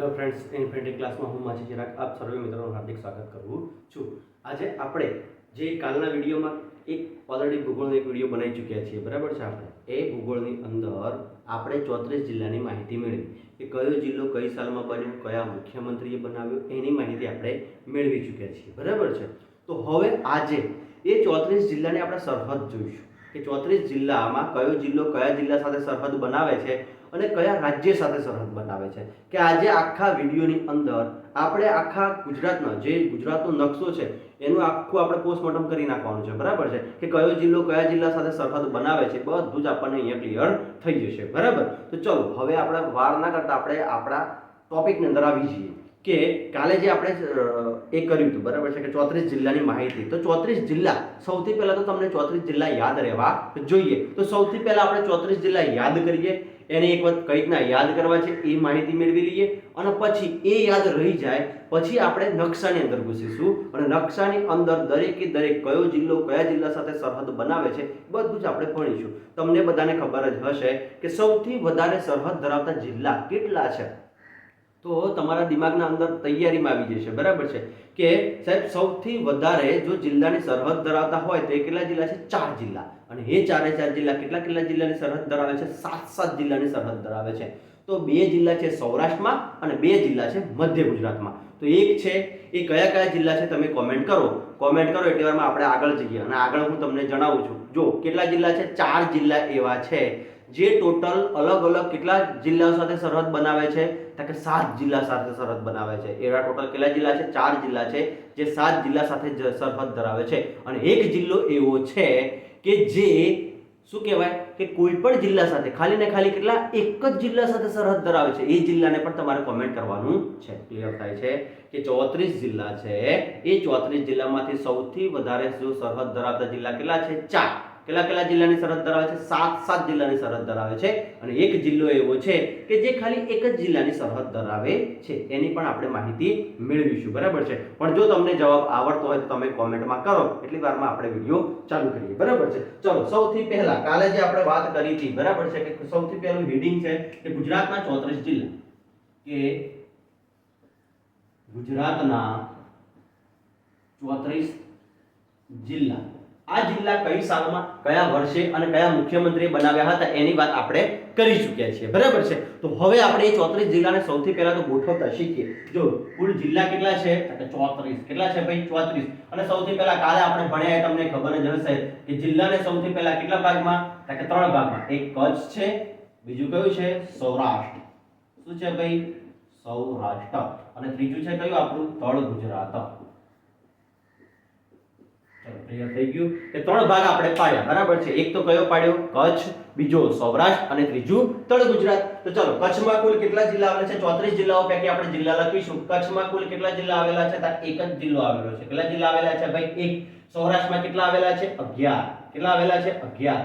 Hello friends, infinity ક્લાસમાં હું માછી ચિરાગ આપ સર્વે મિત્રોનું હાર્દિક સ્વાગત કરું છું. આજે આપણે જે કાલના વિડીયોમાં એક ઓલરેડી ભૂગોળનો એક વિડીયો બનાવી ચૂક્યા છીએ, બરાબર છે. આપણે એ ભૂગોળની અંદર આપણે 34 જિલ્લાની માહિતી મેળવી કે કયો જિલ્લો કઈ સાલમાં બન્યો, કયા મુખ્યમંત્રીએ બનાવ્યો, એની માહિતી આપણે મેળવી ચૂક્યા છીએ, બરાબર છે. તો હવે આજે એ 34 જિલ્લાની આપણે સરહદ જોઈશું કે 34 જિલ્લામાં કયો જિલ્લો કયા જિલ્લા સાથે સરહદ બનાવે છે અને કયા રાજ્ય સાથે સરહદ બનાવે છે. કે આજે આખા વિડીયોની અંદર આપણે આખા ગુજરાતનો જે ગુજરાતનો નકશો છે એનું આખું આપણે પોસ્ટમોર્ટમ કરી નાખવાનું છે, બરાબર છે. કે કયો જિલ્લો કયા જિલ્લા સાથે સરહદ બનાવે છે બધું જ આપણને અહીંયા ક્લિયર થઈ જશે, બરાબર. તો ચલો હવે આપણે વાર ના કરતા આપણે આપણા ટોપિકની અંદર આવી જઈએ કે કાલે જે આપણે એ કર્યું હતું, બરાબર છે, કે 34 જિલ્લાની માહિતી. તો 34 જિલ્લા સૌથી પહેલા તો તમને 34 જિલ્લા યાદ રહેવા જોઈએ. તો સૌથી પહેલા આપણે 34 જિલ્લા યાદ કરીએ, એને એક વખત કઈ રીતના યાદ કરવા છે એ માહિતી મેળવી લઈએ અને પછી એ યાદ રહી જાય પછી આપણે નકશાની અંદર ઘૂસીશું અને નકશાની અંદર દરેકે દરેક કયો જિલ્લો કયા જિલ્લા સાથે સરહદ બનાવે છે બધું જ આપણે ભણીશું. તમને બધાને ખબર જ હશે કે સૌથી વધારે સરહદ ધરાવતા જિલ્લા કેટલા છે. તો તમારા દિમાગના અંદર તૈયારીમાં આવી જશે, બરાબર છે, કે સાહેબ સૌથી વધારે જો જિલ્લાની સરહદ ધરાવતા હોય તો એ કેટલા જિલ્લા છે? 4 જિલ્લા. અને એ 4 જિલ્લા કેટલા જિલ્લાની સરહદ ધરાવે છે? 7 જિલ્લાની સરહદ ધરાવે છે. તો 2 જિલ્લા છે સૌરાષ્ટ્રમાં અને 2 જિલ્લા છે મધ્ય ગુજરાતમાં. તો એક છે એ કયા જિલ્લા છે તમે કોમેન્ટ કરો એટલી વારમાં આપણે આગળ જઈએ અને આગળ હું તમને જણાવું છું. જો કેટલા જિલ્લા છે? 4 જિલ્લા એવા છે જે ટોટલ અલગ અલગ કેટલા જિલ્લાઓ સાથે સરહદ બનાવે છે? તો કે 7 જિલ્લા સાથે સરહદ બનાવે છે. એવા ટોટલ કેટલા જિલ્લા છે? 4 જિલ્લા છે જે 7 જિલ્લા સાથે સરહદ ધરાવે છે. અને એક જિલ્લો એવો છે કે જે શું કહેવાય કે કોઈ પણ જિલ્લા સાથે ખાલી ને ખાલી કેટલા એક જ જિલ્લા સાથે સરહદ ધરાવે છે. એ જિલ્લાને પણ તમારે કોમેન્ટ કરવાનું છે. ક્લિયર થાય છે કે 34 જિલ્લા છે એ 34 જિલ્લામાંથી સૌથી વધારે જો સરહદ ધરાવતા જિલ્લા કેટલા છે? 4. કેટલા જિલ્લાની સરહદ ધરાવે છે? 7 જિલ્લાની સરહદ ધરાવે છે. અને એક જિલ્લો એવો છે કે જે ખાલી એક જ જિલ્લાની સરહદ ધરાવે છે. એની પણ આપણે માહિતી મેળવીશું, બરાબર છે. પણ જો તમને જવાબ આવડતો હોય તો તમે કોમેન્ટમાં કરો એટલી વારમાં આપણે વિડીયો ચાલુ કરીએ, બરાબર છે. ચલો સૌથી પહેલા કાલે જે આપણે વાત કરી હતી, બરાબર છે, કે સૌથી પહેલું હેડિંગ છે કે ગુજરાતના 34 જિલ્લા, કે ગુજરાતના 34 જિલ્લા. આ જિલ્લા કઈ સાલમાં કયા વર્ષે અને કયા મુખ્યમંત્રીએ બનાવ્યા હતા એની વાત આપણે કરી ચૂક્યા છીએ, બરાબર છે. તો હવે આપણે એ 34 જિલ્લાને સૌથી પહેલા તો ગોઠવતા શીખીએ. જો કુલ જિલ્લા કેટલા છે? તો 34. કેટલા છે ભાઈ? 34. અને સૌથી પહેલા કાલે આપણે ભણ્યા તમને ખબર જ હશે કે જિલ્લાને સૌથી પહેલા કેટલા ભાગમાં? તો કે 3 ભાગમાં. એક કચ્છ છે, બીજું કયું છે? સૌરાષ્ટ્ર. શું છે ભાઈ? સૌરાષ્ટ્ર. અને ત્રીજું છે કયું આપણું? તળ ગુજરાત. ક્લિયર થઈ ગયું કે 3 ભાગ આપણે પાડ્યા, બરાબર છે. એક તો કયો પાડ્યો? કચ્છ, બીજો સૌરાષ્ટ્ર અને ત્રીજું તળ ગુજરાત. તો ચલો કચ્છમાં કુલ કેટલા જિલ્લા આવેલા છે? 34 જિલ્લાઓ પૈકી આપણે જિલ્લા લખીશું. કચ્છમાં કુલ કેટલા જિલ્લા આવેલા છે? તો એક જ જિલ્લો આવેલો છે. કેટલા જિલ્લા આવેલા છે ભાઈ? એક. સૌરાષ્ટ્રમાં કેટલા આવેલા છે? 11. કેટલા આવેલા છે? 11.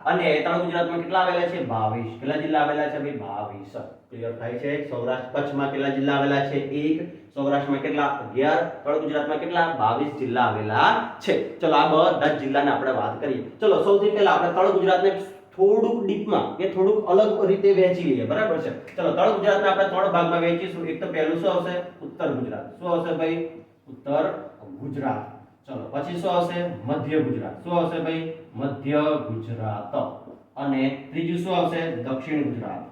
અને તળ ગુજરાતમાં કેટલા આવેલા છે? 22. કેટલા જિલ્લા આવેલા છે ભાઈ? 22. ક્લિયર થાય છે. સૌરાષ્ટ્ર કચ્છમાં કેટલા જિલ્લા આવેલા છે? 1. સૌરાષ્ટ્રમાં કેટલા? 11. તળ ગુજરાતમાં કેટલા? 22 જિલ્લા આવેલા છે. ચલો આ બધા જિલ્લાને આપણે વાત કરીએ. ચલો સૌથી પહેલા આપણે તળ ગુજરાતને થોડુંક ડીપમાં કે થોડુંક અલગ રીતે વહેંચી લઈએ, બરાબર છે. ચલો તળ ગુજરાતને આપણે 3 ભાગમાં વહેંચીશું. એક તો પહેલું શું આવશે? ઉત્તર ગુજરાત. શું આવશે ભાઈ? ઉત્તર ગુજરાત. ચલો પછી શું આવશે? મધ્ય ગુજરાત. શું આવશે ભાઈ? મધ્ય ગુજરાત. અને ત્રીજું શું આવશે? દક્ષિણ ગુજરાત.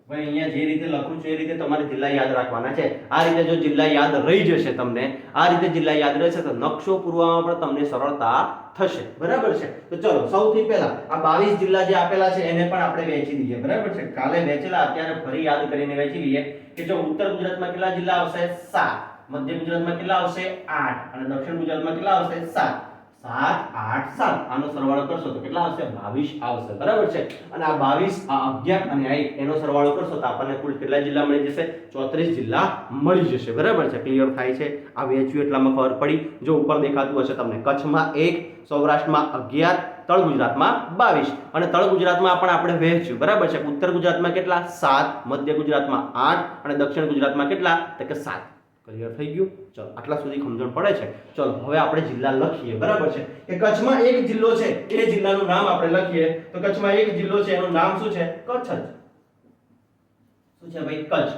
ભાઈ અહીંયા જે રીતે લખું છું એ રીતે તમારે જિલ્લા યાદ રાખવાના છે. આ રીતે જો જિલ્લા યાદ રહી જશે તમને, આ રીતે જિલ્લા યાદ રહેશે તો નકશો પૂરવામાં પણ તમને સરળતા થશે, બરાબર છે. તો ચલો સૌથી પહેલા આ 22 જિલ્લા જે આપેલા છે એને પણ આપણે વહેંચી દઈએ, બરાબર છે. કાલે વહેંચેલા અત્યારે ફરી યાદ કરીને વહેંચી લઈએ કે જો ઉત્તર ગુજરાતમાં કેટલા જિલ્લા આવશે? 7. મધ્ય ગુજરાતમાં કેટલા આવશે? 8. અને દક્ષિણ ગુજરાતમાં કેટલા આવશે? 7. 7, 8, 7. આનો સરવાળો કરશો તો કેટલા આવશે? 22 આવશે, બરાબર છે. અને આ 22 આ 11 અને આ 1 એનો સરવાળો કરશો તો આપણને કુલ કેટલા જિલ્લા મળી જશે? 34 જિલ્લા મળી જશે, બરાબર છે. ક્લિયર થાય છે. આ વહેંચ્યું એટલામાં ખબર પડી. જો ઉપર દેખાતું હશે તમને કચ્છમાં 1, સૌરાષ્ટ્રમાં 11, તળ ગુજરાતમાં 22. અને તળ ગુજરાતમાં પણ આપણે વહેંચ્યું, બરાબર છે. ઉત્તર ગુજરાતમાં કેટલા? 7, મધ્ય ગુજરાતમાં 8 અને દક્ષિણ ગુજરાતમાં કેટલા? તો કે 7. ક્લિયર થઈ ગયું. ચલો આટલા સુધી સમજણ પડે છે. ચલો હવે આપણે જિલ્લા લખીએ, બરાબર છે. કે કચ્છમાં એક જિલ્લો છે એ જિલ્લાનું નામ આપણે લખીએ. તો કચ્છમાં એક જિલ્લો છે એનું નામ શું છે? કચ્છ જ. છે ભાઈ કચ્છ.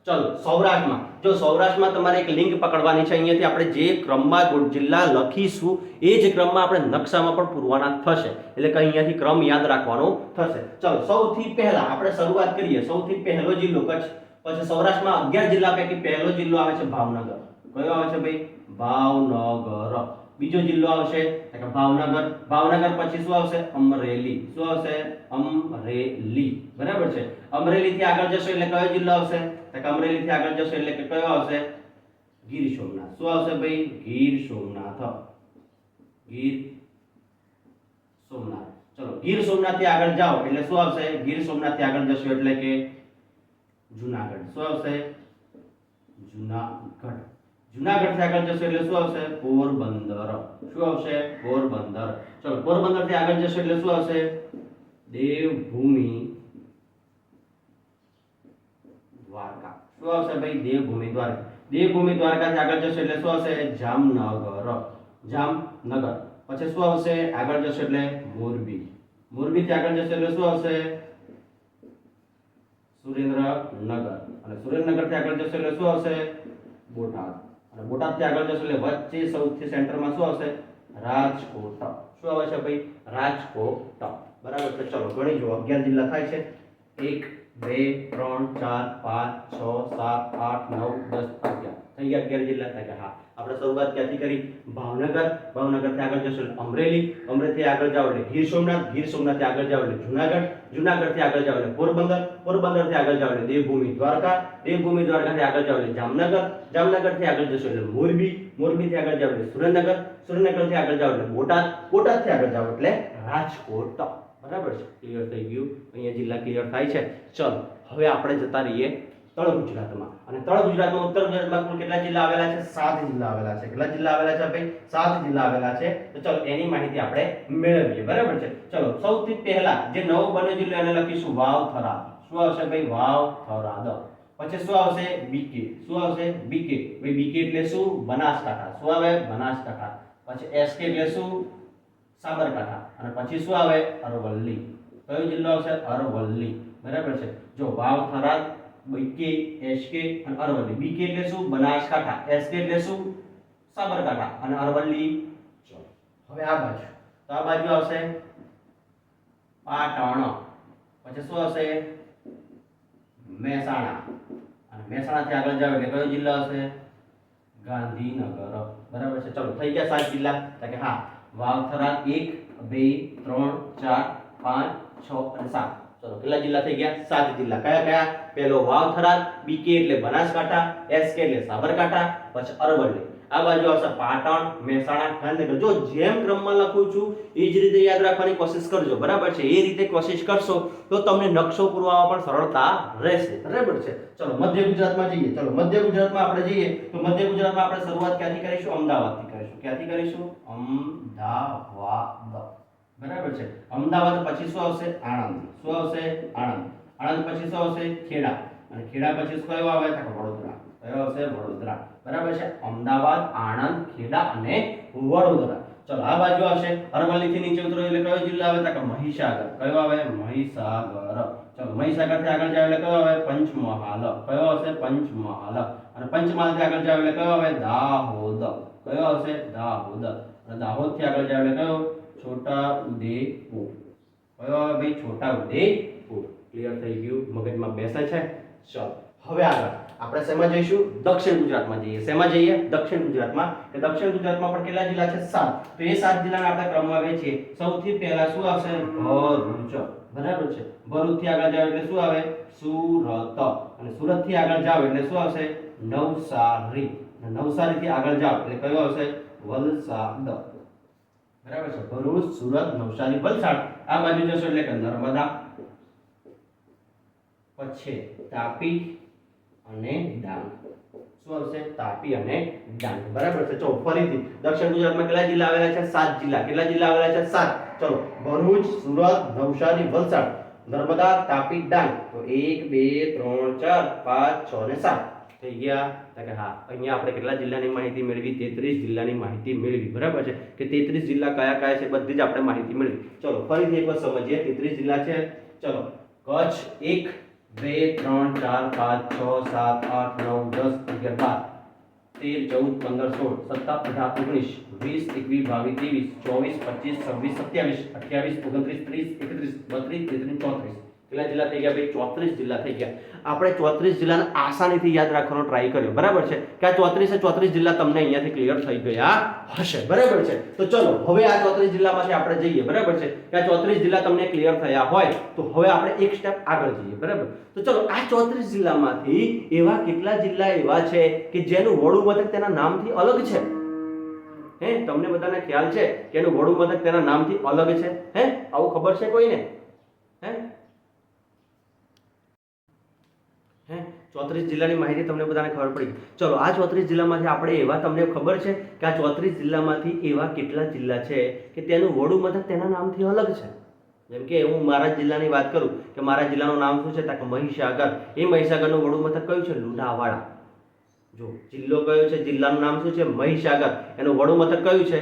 ચલો સૌરાષ્ટ્રમાં, જો સૌરાષ્ટ્રમાં તમારે એક લિંક પકડવાની છે. અહીંયાથી આપણે જે ક્રમમાં જિલ્લા લખીશું એ જ ક્રમમાં આપણે નકશામાં પણ પૂરવાના થશે, એટલે કે અહીંયાથી ક્રમ યાદ રાખવાનો થશે. ચલો સૌથી પહેલા આપણે શરૂઆત કરીએ. સૌથી પહેલો જિલ્લો કચ્છ. પછી સૌરાષ્ટ્રમાં 11 જિલ્લા પૈકી પહેલો જિલ્લો આવે છે ભાવનગર. કયો આવે છે ભાઈ? ભાવનગર. બીજો જિલ્લો આવશે કે ભાવનગર. ભાવનગર પછી શું આવશે? અમરેલી. શું આવશે? અમરેલી. બરાબર છે. અમરેલી થી આગળ જશો એટલે કયો જિલ્લો આવશે? તો અમરેલી થી આગળ જશો એટલે કે કયો આવશે? ગીર સોમનાથ. શું આવશે ભાઈ? ગીર સોમનાથ. ગીર સોમનાથ. ચલો ગીર સોમનાથ થી આગળ જાઓ એટલે શું આવશે? ગીર સોમનાથ થી આગળ જશો એટલે કે જુનાગઢ. શું આવશે? જુનાગઢ. જુનાગઢ થી આગળ જશો એટલે શું આવશે? પોરબંદર. શું આવશે? પોરબંદર. ચલો પોરબંદર થી આગળ જશો એટલે શું આવશે? દેવભૂમિ દ્વારકા. શું આવશે ભાઈ? દેવભૂમિ દ્વારકા. દેવભૂમિ દ્વારકા થી આગળ જશો એટલે શું આવશે? જામનગર. જામનગર. પછી શું આવશે? આગળ જશો એટલે મોરબી. મોરબી થી આગળ જશો એટલે શું આવશે? સુરેન્દ્રનગર. અને સુરેન્દ્રનગર થી આગળ જશો એટલે શું આવશે? બોટાદ. અને બોટાદ થી આગળ જશો એટલે વચ્ચે સૌથી સેન્ટરમાં શું આવશે? રાજકોટ. શું આવે છે ભાઈ? રાજકોટ. બરાબર છે. ચલો ગણી જુઓ. 11 જિલ્લા થાય છે. 1 2 3 4 5 6 7 8 9 10 11 થઈ ગયા 11 જિલ્લા થાય કે હા. આપણે શરૂઆત ક્યાંથી કરી? ભાવનગર. ભાવનગર થી આગળ જશો એટલે અમરેલી. અમરેલી થી આગળ જાઓ એટલે ગીર સોમનાથ. ગીર સોમનાથ થી આગળ જાઓ એટલે જુનાગઢ. જુનાગઢ થી આગળ જાઓ એટલે પોરબંદર. પોરબંદર થી આગળ જાઓ એટલે દેવભૂમિ દ્વારકા. દેવભૂમિ દ્વારકા થી આગળ જાઓ એટલે જામનગર. જામનગર થી આગળ જશો એટલે મોરબી. મોરબી થી આગળ જાઓ એટલે સુરેન્દ્રનગર. સુરેન્દ્રનગર થી આગળ જાઓ એટલે બોટાદ. બોટાદ થી આગળ જાઓ એટલે રાજકોટ. બરાબર છે. ક્લિયર થઈ ગયું? અહીંયા જિલ્લા ક્લિયર થાય છે. ચલો હવે આપણે જતા રહીએ તળ ગુજરાતમાં. અને તળ ગુજરાતમાં ઉત્તર ગુજરાતમાં કુલ કેટલા જિલ્લા આવેલા છે? 7 જિલ્લા આવેલા છે. કેટલા જિલ્લા આવેલા છે ભાઈ? 7 જિલ્લા આવેલા છે. તો ચલો એની માહિતી આપણે મેળવીએ. બરાબર છે. ચલો સૌથી પહેલા જે નવો બન્યો જિલ્લો એને લખીશું વાવ થરાદ. શું આવશે ભાઈ? વાવ થરાદ. પછી શું આવશે? બીકે. શું આવશે? બીકે. ભાઈ બીકે એટલે શું? બનાસકાંઠા. શું આવે? બનાસકાંઠા. પછી એસકે એટલે શું? સાબરકાંઠા. અને પછી શું આવે? અરવલ્લી. કયો જિલ્લો આવશે? અરવલ્લી. બરાબર છે. જો વાવ થરાદ, બીકે, એસકે અને અરવલ્લી. બીકે એટલે શું? બનાસકાંઠા. એસકે એટલે શું? સાબરકાંઠા. અને અરવલ્લી. ચલો હવે આ બાજુ. તો આ બાજુ આવશે પાટણ. પછી શું આવશે? મહેસાણા. અને મહેસાણા થી આગળ જાવ એટલે કયો જિલ્લો આવશે? ગાંધીનગર. બરાબર છે. ચલો થઈ ગયા 7 જિલ્લા. તો કે હા વાવ થરાદ 1 2 3 4 5 6 અને 7. ચલો કેટલા જિલ્લા થઈ ગયા? 7 જિલ્લા. કયા કયા? પહેલો વાવ થરાદ, બીકે એટલે બનાસકાંઠા, એસકે એટલે સાબરકાંઠા, પછી અરવલ્લી. આ બાજુ આવશે પાટણ, મહેસાણા, ગાંધીનગર. જો જેમ ક્રમમાં લખું છું એ જ રીતે યાદ રાખવાની કોશિશ કરજો. બરાબર છે. એ રીતે કોશિશ કરશો તો તમને નકશો પૂરવામાં પણ સરળતા રહેશે. બરાબર છે. ચલો મધ્ય ગુજરાતમાં જઈએ. ચલો મધ્ય ગુજરાતમાં આપણે જઈએ તો મધ્ય ગુજરાતમાં આપણે શરૂઆત ક્યાંથી કરીશું? અમદાવાદથી કરીશું. ક્યાંથી કરીશું? અમદાવાદ. બરાબર છે. અમદાવાદ પછી શું આવશે? આણંદ. શું આવશે? આણંદ. આણંદ પછી શું આવશે? ખેડા. અને ખેડા પછી કયો આવે? તો વડોદરા. કયો આવશે? વડોદરા. બરાબર છે. અમદાવાદ, આણંદ, ખેડા અને વડોદરા. ચલો આ બાજુ આવશે અરવલ્લી થી નીચે ઉતરો એટલે કયો જિલ્લો આવે? તો મહીસાગર. કયો આવે? મહીસાગર. ચલો મહીસાગર થી આગળ જાવ એટલે કયો આવે? પંચમહાલ. કયો આવશે? પંચમહાલ. અને પંચમહાલ થી આગળ જાવ એટલે કયો આવે? દાહોદ. કયો આવશે? દાહોદ. અને દાહોદ થી આગળ જાવ એટલે કયો? છોટા ઉદેપુર. કયો આવે ભાઈ? છોટા ઉદેપુર. ક્લિયર થઈ ગયું? મગજમાં બેસે છે? ચલો હવે આગળ આપણે શેમાં જઈશું? દક્ષિણ ગુજરાતમાં જઈએ. શેમાં જઈએ? દક્ષિણ ગુજરાતમાં. કે દક્ષિણ ગુજરાતમાં પણ કેટલા જિલ્લા છે? 7. તો એ 7 જિલ્લાને આપણે ક્રમમાં વહેંચીએ. સૌથી પહેલા શું આવશે? ભરૂચ. બરાબર છે. ભરૂચ થી આગળ જાવ એટલે શું આવે? સુરત. અને સુરત થી આગળ જાવ એટલે શું આવશે? નવસારી. અને નવસારી થી આગળ જાવ એટલે કયો આવશે? વલસાડ. બરાબર છે. ભરૂચ, સુરત, નવસારી, વલસાડ. આ બાજુ જશો એટલે કે નર્મદા, પછી તાપી અને ડાંગ. શું આવશે? તાપી અને ડાંગ. બરાબર છે. ચલો ફરીથી દક્ષિણ ગુજરાતમાં કેટલા જિલ્લા આવેલા છે? 7 જિલ્લા. કેટલા જિલ્લા આવેલા છે? 7. ચલો ભરૂચ, સુરત, નવસારી, વલસાડ, નર્મદા, તાપી, ડાંગ. તો 1 2 3 4 5 6 અને 7 થઈ ગયા. તો કે હા અહીંયા આપણે કેટલા જિલ્લાની માહિતી મેળવી? 33 જિલ્લાની માહિતી મેળવી. બરાબર છે. કે 33 જિલ્લા કયા કયા છે બધી જ આપણે માહિતી મેળવી. ચલો ફરીથી એકવાર સમજીએ. 33 જિલ્લા છે. ચલો કચ્છ 1 2 3 4 5 6 7 8 9 10 11 12 13 14 15 16 17 18 20 21 22 23 24 25 26 27 28 29 30 31 32 33 34 કેટલા જિલ્લા થઈ ગયા ભાઈ? 34 જિલ્લા થઈ ગયા. આપણે 34 જિલ્લાને આસાનીથી યાદ રાખવાનો ટ્રાય કર્યો, બરાબર છે? કે આ 34 જિલ્લા તમને અહીંયાથી ક્લિયર થઈ ગયા હશે, બરાબર છે? તો ચલો હવે આ 34 જિલ્લામાંથી આપણે જઈએ, બરાબર છે? કે આ 34 જિલ્લા તમને ક્લિયર થયા હોય તો હવે આપણે એક સ્ટેપ આગળ જઈએ, બરાબર? તો ચલો આ 34 જિલ્લામાંથી એવા કેટલા જિલ્લા એવા છે કે જેનું વડુ મથક તેના નામથી અલગ છે? હે, તમને બધાને ખ્યાલ છે કે એનું વડુ મથક તેના નામથી અલગ છે? હે, આવું ખબર છે કોઈને? હે 34 જિલ્લાની માહિતી તમને બધાને ખબર પડી. ચલો આ 34 જિલ્લામાંથી આપણે એવા, તમને ખબર છે કે આ 34 જિલ્લામાંથી એવા કેટલા જિલ્લા છે કે તેનું વડુ મથક તેના નામથી અલગ છે? જેમ કે હું મારા જિલ્લાની વાત કરું કે મારા જિલ્લાનું નામ શું છે? તો મહીસાગર. એ મહીસાગરનું વડુ મથક કયું છે? લુણાવાડા. જો જિલ્લો કયો છે? જિલ્લાનું નામ શું છે? મહીસાગર. એનું વડુ મથક કયું છે?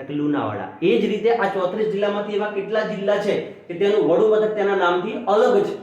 તો લુણાવાડા. એ જ રીતે આ 34 જિલ્લામાંથી એવા કેટલા જિલ્લા છે કે તેનું વડુ મથક તેના નામથી અલગ છે?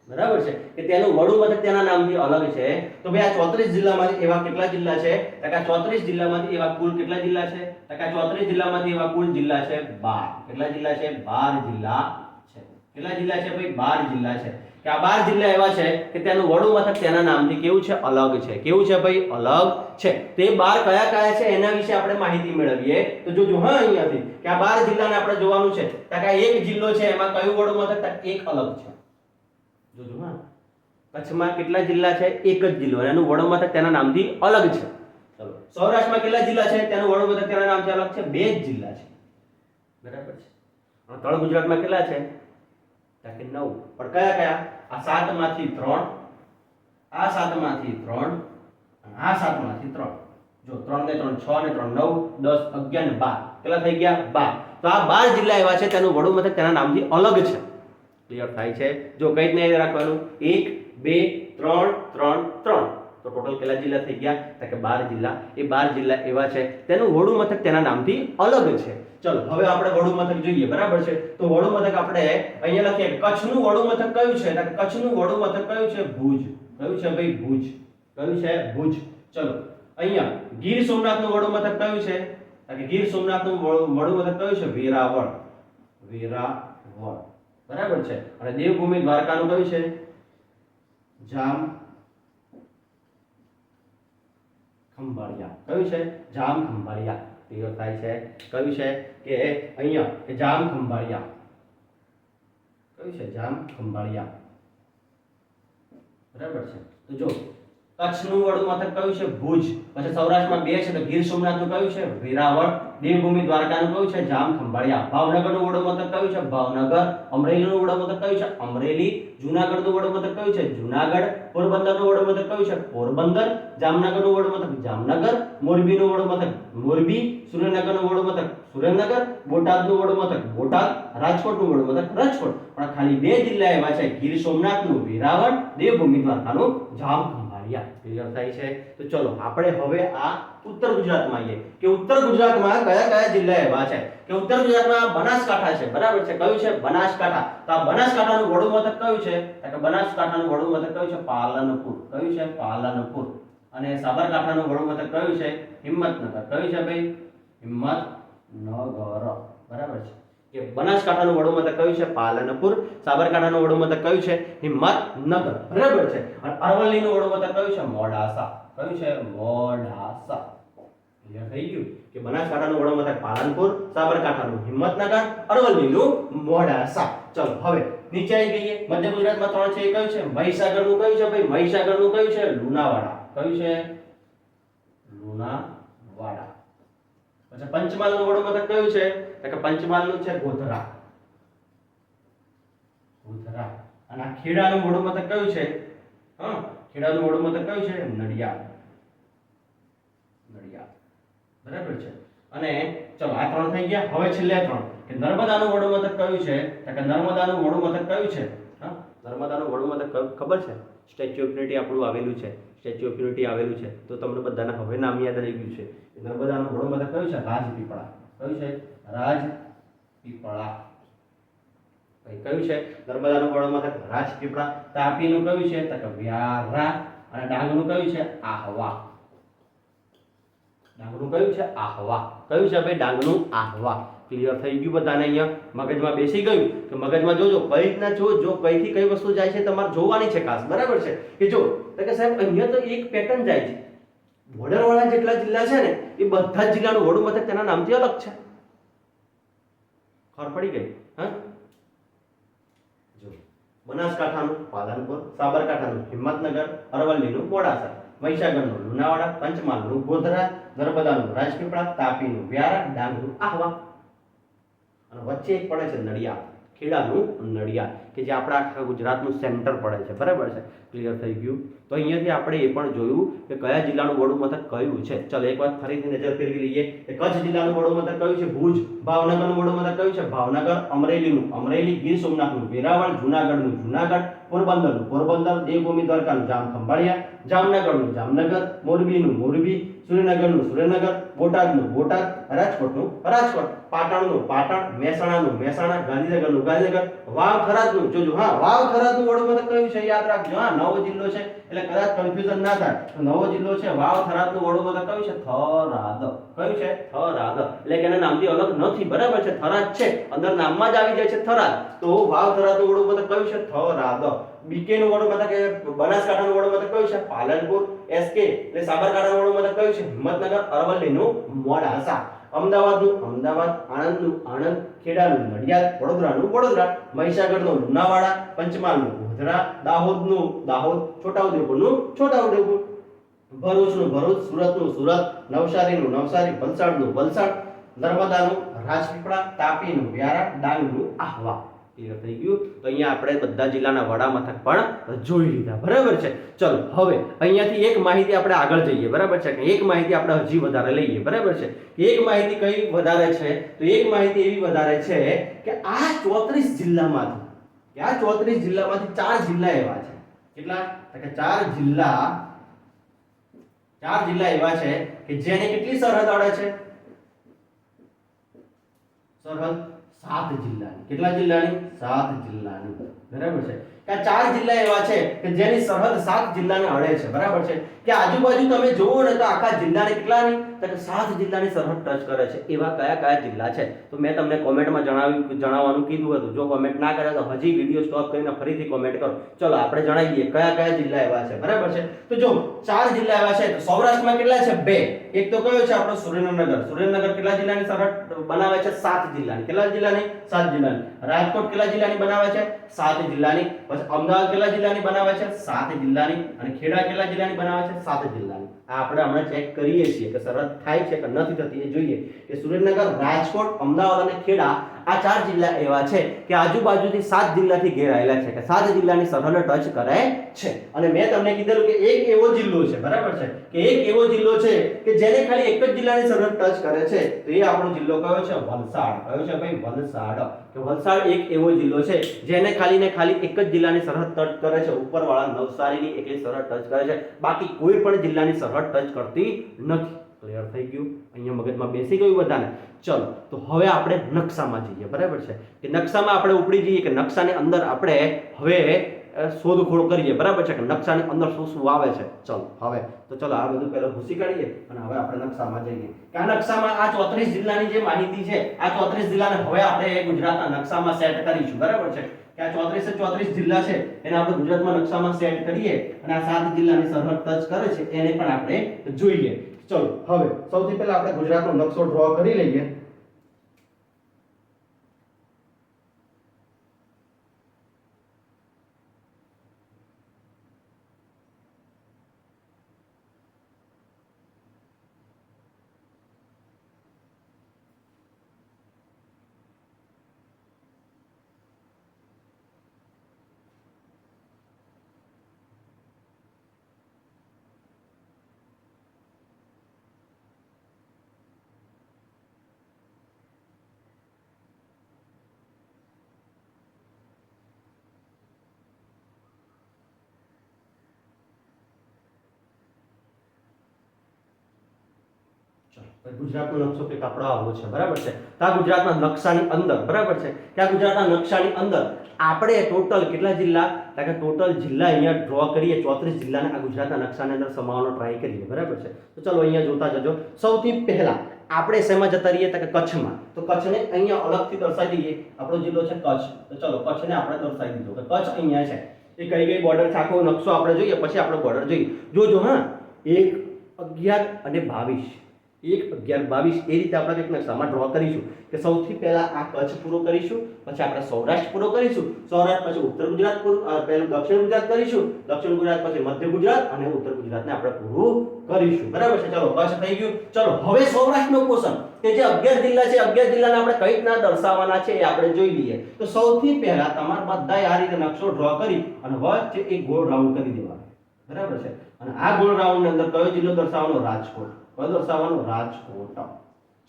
બરાબર છે કે તેનું વડુ મથક તેના નામથી અલગ છે. તો ભાઈ આ 34 જિલ્લામાંથી એવા કેટલા જિલ્લા છે? તો આ 34 જિલ્લામાંથી એવા કુલ કેટલા જિલ્લા છે? તો આ 34 જિલ્લામાંથી એવા કુલ જિલ્લા છે 12. કેટલા જિલ્લા છે? 12 જિલ્લા છે. કેટલા જિલ્લા છે ભાઈ? 12 જિલ્લા છે. કે આ 12 જિલ્લા એવા છે કે તેનું વડુ મથક તેના નામથી કેવું છે? અલગ છે. કેવું છે ભાઈ? અલગ છે. તો એ 12 કયા કયા છે એના વિશે આપણે માહિતી મેળવીએ. તો જોજો હા અહીંયાથી કે આ 12 જિલ્લાને આપણે જોવાનું છે. તો આ એક જિલ્લો છે એમાં કયું વડુ મથક? એક અલગ છે. જોજો હા, કચ્છમાં કેટલા જિલ્લા છે? એક જ જિલ્લો, અને એનું વડુ મથક તેના નામથી અલગ છે. ચલો સૌરાષ્ટ્રમાં કેટલા જિલ્લા છે? તેનું વડુ મથક તેના નામથી અલગ છે. 2 જ જિલ્લા છે, બરાબર છે? અને તળ ગુજરાતમાં કેટલા છે? કે 9. પણ કયા કયા? આ 7 માંથી 3, આ 7 માંથી 3, અને આ 7 માંથી 3. જો 3 ને 3 6 ને 3 9 10 11 ને 12 કેટલા થઈ ગયા? 12. તો આ 12 જિલ્લા એવા છે તેનું વડુ મથક તેના નામથી અલગ છે. ક્લિયર થાય છે? જો કઈ રીતે યાદ રાખવાનું? 1 2 3 3 3. તો ટોટલ કેટલા જિલ્લા થઈ ગયા? તો કે 12 જિલ્લા. એ 12 જિલ્લા એવા છે તેનું વડુ મથક તેના નામથી અલગ છે. ચલો હવે આપણે વડુ મથક જોઈએ, બરાબર છે? તો વડુ મથક આપણે અહીંયા લખીએ. કચ્છનું વડુ મથક કયું છે? તો કચ્છનું વડુ મથક કયું છે? ભુજ. કયું છે ભાઈ? ભુજ. કયું છે? ભુજ. ચલો અહીંયા ગીર સોમનાથનું વડુ મથક કયું છે? તો કે ગીર સોમનાથનું વડુ મથક કયું છે? વેરાવળ. વેરાવળ, બરાબર છે? અને દેવભૂમિ દ્વારકાનું કયું છે? જામ ખંભાળિયા. કયું છે? જામ ખંભાળિયા. ક્લિયર થાય છે? કયું છે કે અહીંયા કે જામ ખંભાળિયા. કયું છે? જામ ખંભાળિયા, બરાબર છે? તો જો કચ્છનું વડુ મથક કયું છે? ભુજ. પછી સૌરાષ્ટ્રમાં 2 છે તો ગીર સોમનાથનું કયું છે? વેરાવળ. દેવભૂમિ દ્વારકાનું કયું છે? જામ ખંભાળિયા. ભાવનગરનું વડુ મથક કયું છે? ભાવનગર. અમરેલીનું વડુ મથક કયું છે? અમરેલી. જૂનાગઢનું વડુ મથક કયું છે? જૂનાગઢ. પોરબંદરનું વડુ મથક કયું છે? પોરબંદર. જામનગરનું વડુ મથક જામનગર. મોરબીનું વડુ મથક મોરબી. સુરેન્દ્રનગરનું વડુ મથક સુરેન્દ્રનગર. બોટાદનું વડુ મથક બોટાદ. રાજકોટનું વડુ મથક રાજકોટ. પણ ખાલી 2 જિલ્લા એવા છે, ગીર સોમનાથનું વેરાવળ, દેવભૂમિ દ્વારકાનું જામ ખંભાળિયા. ક્લિયર થાય છે? તો ચલો આપણે હવે આ ઉત્તર ગુજરાતમાં આવીએ કે ઉત્તર ગુજરાતમાં કયા કયા જિલ્લા એવા છે? કે ઉત્તર ગુજરાતમાં બનાસકાંઠા છે, બરાબર છે? કયું છે? બનાસકાંઠા. તો આ બનાસકાંઠાનું વડુ મથક કયું છે? તો બનાસકાંઠાનું વડુ મથક કયું છે? પાલનપુર. કયું છે? પાલનપુર. અને સાબરકાંઠાનું વડુ મથક કયું છે? હિંમતનગર. કયું છે ભાઈ? હિંમતનગર, બરાબર છે? કે બનાસકાંઠાનું વડુ મથક કયું છે? પાલનપુર. સાબરકાંઠાનું વડુ મથક કયું છે? હિંમતનગર, બરાબર છે? અને અરવલ્લીનું વડુ મથક કયું છે? મોડાસા. કયું છે? મોડાસા. ક્લિયર થઈ ગયું કે બનાસકાંઠાનું વડુ મથક પાલનપુર, સાબરકાંઠાનું હિંમતનગર, અરવલ્લીનું મોડાસા. ચલો હવે નીચે આવી ગઈએ. મધ્ય ગુજરાતમાં 3 છે. એ કયું છે? મહીસાગરનું કયું છે ભાઈ? મહીસાગરનું કયું છે? લુણાવાડા. કયું છે? લુણાવાડા. પછી પંચમહાલનું વડુ મથક કયું છે? તો કે પંચમહાલનું છે ગોધરા. ગોધરા. અને આ ખેડાનું વડુ મથક કયું છે? હા, ખેડાનું વડુ મથક કયું છે? નડિયાદ. નડિયાદ, બરાબર છે? અને ચલો આ 3 થઈ ગયા. હવે છેલ્લે 3 કે નર્મદાનું વડુ મથક કયું છે? તો કે નર્મદાનું વડુ મથક કયું છે? હા, નર્મદાનું વડુ મથક ખબર છે? સ્ટેચ્યુ ઓફ યુનિટી આપણું આવેલું છે. સ્ટેચ્યુ ઓફ યુનિટી આવેલું છે. તો તમને બધાને હવે નામ યાદ રહી ગયું છે. નર્મદાનું વડુ મથક કયું છે? રાજપીપળા. કયું છે? રાજપીપળા. કયું છે નર્મદાનું વડોદરા મથક રાજપીપળા, તાપીનું કયું છે તો કે વ્યારા, અને ડાંગનું કયું છે આહવા. ડાંગનું કયું છે આહવા. કયું છે ભાઈ ડાંગનું આહવા. ક્લિયર થઈ ગયું બધાને? અહીંયા મગજમાં બેસી ગયું કે મગજમાં જોજો કઈ રીતના જો કઈથી કઈ વસ્તુ જાય છે તમારે જોવાની છે ખાસ, બરાબર છે કે જો તો કે સાહેબ અહીંયા તો એક પેટર્ન જાય છે, બોર્ડર વાળા જેટલા જિલ્લા છે ને એ બધા જ જિલ્લાનું વડું મથક તેના નામથી અલગ છે. ખબર પડી ગઈ? હા, જો બનાસકાંઠાનું પાલનપુર, સાબરકાંઠાનું હિંમતનગર, અરવલ્લીનું મોડાસા, મહીસાગરનું લુણાવાડા, પંચમહાલનું ગોધરા, નર્મદાનું રાજપીપળા, તાપીનું વ્યારા, ડાંગનું આહવા, અને વચ્ચે એક પડે છે નડિયાદ, ખેડાનું નડિયાદ, કે જે આપણા આખા ગુજરાતનું સેન્ટર પડે છે, બરાબર છે? ક્લિયર થઈ ગયું? તો અહીંયાથી આપણે એ પણ જોયું કે કયા જિલ્લાનું વડું મથક કયું છે. ચલો એક વાત ફરીથી નજર ફેરવી લઈએ કે કચ્છ જિલ્લાનું વડું મથક કયું છે? ભુજ. ભાવનગરનું વડું મથક કયું છે? ભાવનગર. અમરેલીનું અમરેલી. ગીર સોમનાથનું વેરાવળ. જુનાગઢનું જુનાગઢ. પોરબંદરનું પોરબંદર. દેવભૂમિ દ્વારકાનું જામખંભાળિયા. જામનગરનું જામનગર. મોરબીનું મોરબી. સુરેન્દ્રનગરનું સુરેન્દ્રનગર. બોટાદનું બોટાદ. રાજકોટનું રાજકોટ. પાટણનું પાટણ. મહેસાણાનું મહેસાણા. ગાંધીનગરનું ગાંધીનગર. વાવ થરાદનું જોજો, હા વાવ થરાદનું વડું મથક કયું છે યાદ રાખજો. હા, નવો જિલ્લો છે એટલે કદાચ કન્ફ્યુઝન ના થાય. તો નવો જિલ્લો છે વાવ થરાદનું વડું મથક કયું છે? થરાદ. કયું છે? થરાદ. એટલે કે એના નામથી અલગ નથી, બરાબર છે? થરાદ છે, અંદર નામમાં જ આવી જાય છે થરાદ. તો વાવ થરાદનું વડું મથક કયું છે? થરાદ. બીકે નું વડું મથક બનાસકાંઠાનું વડું મથક કયું છે? પાલનપુર. એસકે એટલે સાબરકાંઠાનું વડું મથક કયું છે? હિંમતનગર. અરવલ્લીનું મોડાસા. અમદાવાદનું અમદાવાદ. આણંદનું આણંદ. ખેડાનું નડિયાદ. વડોદરાનું વડોદરા. મહીસાગરનું લુણાવાડા. પંચમહાલનું ગોધરા. દાહોદનું દાહોદ. છોટાઉદેપુરનું છોટાઉદેપુર. ભરૂચનું ભરૂચ. સુરતનું સુરત. નવસારીનું નવસારી. વલસાડનું વલસાડ. નર્મદાનું રાજપીપળા. તાપીનું વ્યારા. ડાંગનું આહવા. ક્લિયર થઈ ગયું? તો અહીંયા આપણે બધા જિલ્લાના વડા મથક પણ જોઈ લીધા, બરાબર છે? ચલો હવે અહીંયાથી એક માહિતી આપણે આગળ જઈએ, બરાબર છે? એક માહિતી આપણે હજી વધારે લઈએ, બરાબર છે? એક માહિતી કઈ વધારે છે? તો એક માહિતી એવી વધારે છે કે આ 34 જિલ્લામાંથી, આ 34 જિલ્લામાંથી 4 જિલ્લા એવા છે. કેટલા? તો કે 4 જિલ્લા એવા છે કે જેને કેટલી સરહદ અડે છે? સરહદ 7 જિલ્લાની. કેટલા જિલ્લાની? 7 જિલ્લાની, બરાબર છે? કે આ 4 જિલ્લા એવા છે કે જેની સરહદ 7 જિલ્લાને અડે છે, બરાબર છે? કે આજુબાજુ તમે જોવો ને તો આખા જિલ્લાને કેટલાની? તો કે 7 જિલ્લાની સરહદ ટચ કરે છે. એવા કયા કયા જિલ્લા છે? તો મેં તમને કોમેન્ટમાં જણાવવાનું કીધું હતું. જો કોમેન્ટ ના કરે તો હજી વિડિયો સ્ટોપ કરીને ફરીથી કોમેન્ટ કરો. ચલો આપણે જણાવી દઈએ કયા કયા જિલ્લા એવા છે, બરાબર છે? તો જો 4 જિલ્લા એવા છે. તો સૌરાષ્ટ્રમાં કેટલા છે? 2. એક તો કયો છે આપણો? સુરેન્દ્રનગર. સુરેન્દ્રનગર કેટલા જિલ્લાની સરહદ બનાવે છે? 7 જિલ્લાની. કેટલા જિલ્લાની? 7 જિલ્લાની. રાજકોટ કેટલા જિલ્લાની બનાવે છે? 7 જિલ્લાની. પછી અમદાવાદ કેટલા જિલ્લાની બનાવે છે? 7 જિલ્લાની. અને ખેડા કેટલા જિલ્લાની બનાવે છે? 7 જિલ્લાની. આ આપણે હમણાં ચેક કરીએ છીએ કે સરહદ થાય છે કે નથી થતી એ જોઈએ કે સુરેન્દ્રનગર, રાજકોટ, અમદાવાદ અને ખેડા આ 4 જિલ્લા એવા છે કે આજુબાજુથી 7 જિલ્લાથી ઘેરાયેલા છે, કે 7 જિલ્લાની સરહદ ટચ કરે છે. અને મેં તમને કીધેલું કે એક એવો જિલ્લો છે, બરાબર છે? કે એક એવો જિલ્લો છે કે જેને ખાલી એક જ જિલ્લાની સરહદ ટચ કરે છે. તો એ આપણો જિલ્લો કયો છે? વલસાડ. કયો છે ભાઈ? વલસાડ. કે વલસાડ એક એવો જિલ્લો છે જેને ખાલી ને ખાલી એક જ જિલ્લાની સરહદ ટચ કરે છે. ઉપરવાળા નવસારીની એકલી સરહદ ટચ કરે છે, બાકી કોઈ પણ જિલ્લાની સરહદ ટચ કરતી નથી. ક્લિયર થઈ ગયું? અહીંયા મગજમાં બેસી ગયું બધાને? ચલો તો હવે આપણે નકશામાં જઈએ, બરાબર છે? કે નકશામાં આપણે ઉપડી જઈએ કે નકશાની અંદર આપણે હવે શોધખોળ કરીએ, બરાબર છે? કે નકશાની અંદર શું શું આવે છે. ચલો હવે તો ચલો આ બધું પહેલા ભૂસી કાઢીએ અને હવે આપણે નકશામાં જઈએ કે આ નકશામાં આ 34 જિલ્લાની જે માહિતી છે, આ 34 જિલ્લાને હવે આપણે ગુજરાતના નકશામાં સેટ કરીશું, બરાબર છે? કે આ 34 જિલ્લા છે એને આપણે ગુજરાતમાં નકશામાં સેટ કરીએ અને આ 7 જિલ્લાની સરહદ ટચ કરે છે એને પણ આપણે જોઈએ. ચલો હવે સૌથી પહેલા આપણે ગુજરાતનો નકશો ડ્રો કરી લઈએ. ગુજરાતનો નકશો કંઈક આપણો આવો છે, બરાબર છે. તો આ ગુજરાતના નકશાની અંદર, બરાબર છે, કે આ ગુજરાતના નકશાની અંદર આપણે ટોટલ કેટલા જિલ્લા, એટલે કે ટોટલ જિલ્લા અહીંયા ડ્રો કરીએ, 34 જિલ્લાને આ ગુજરાતના નકશાની અંદર સમાવવાનો ટ્રાય કરીએ, બરાબર છે. તો ચલો અહીંયા જોતા જજો. સૌથી પહેલા આપણે શેમાં જતા રહીએ, તો કે કચ્છમાં. તો કચ્છને અહીંયા અલગથી દર્શાવી દઈએ. આપણો જિલ્લો છે કચ્છ. તો ચલો કચ્છને આપણે દર્શાવી દીધો કે કચ્છ અહીંયા છે. એ કઈ બોર્ડર છે આખો નકશો આપણે જોઈએ, પછી આપણે બોર્ડર જોઈએ. જોજો હા, 1, 11 અને 22, 1, 11, 22 એ રીતે આપણે કંઈક નકશામાં ડ્રો કરીશું કે સૌથી પહેલા આ કચ્છ પૂરો કરીશું, પછી આપણે સૌરાષ્ટ્ર પૂરો કરીશું, સૌરાષ્ટ્ર પછી ઉત્તર ગુજરાત પહેલું દક્ષિણ ગુજરાત કરીશું, દક્ષિણ ગુજરાત પછી મધ્ય ગુજરાત અને ઉત્તર ગુજરાતને આપણે પૂરું કરીશું, બરાબર છે. ચલો કચ્છ થઈ ગયું. ચલો હવે સૌરાષ્ટ્રનો પોર્શન કે જે 11 જિલ્લા છે, 11 જિલ્લાને આપણે કઈ રીતના દર્શાવવાના છે એ આપણે જોઈ લઈએ. તો સૌથી પહેલા તમારે બધાએ આ રીતે નકશો ડ્રો કરી અને વચ્ચે એક ગોળ રાઉન્ડ કરી દેવાનો, બરાબર છે. અને આ ગોળ રાઉન્ડની અંદર કયો જિલ્લો દર્શાવવાનો? રાજકોટ. કયો દર્શાવવાનો? રાજકોટ.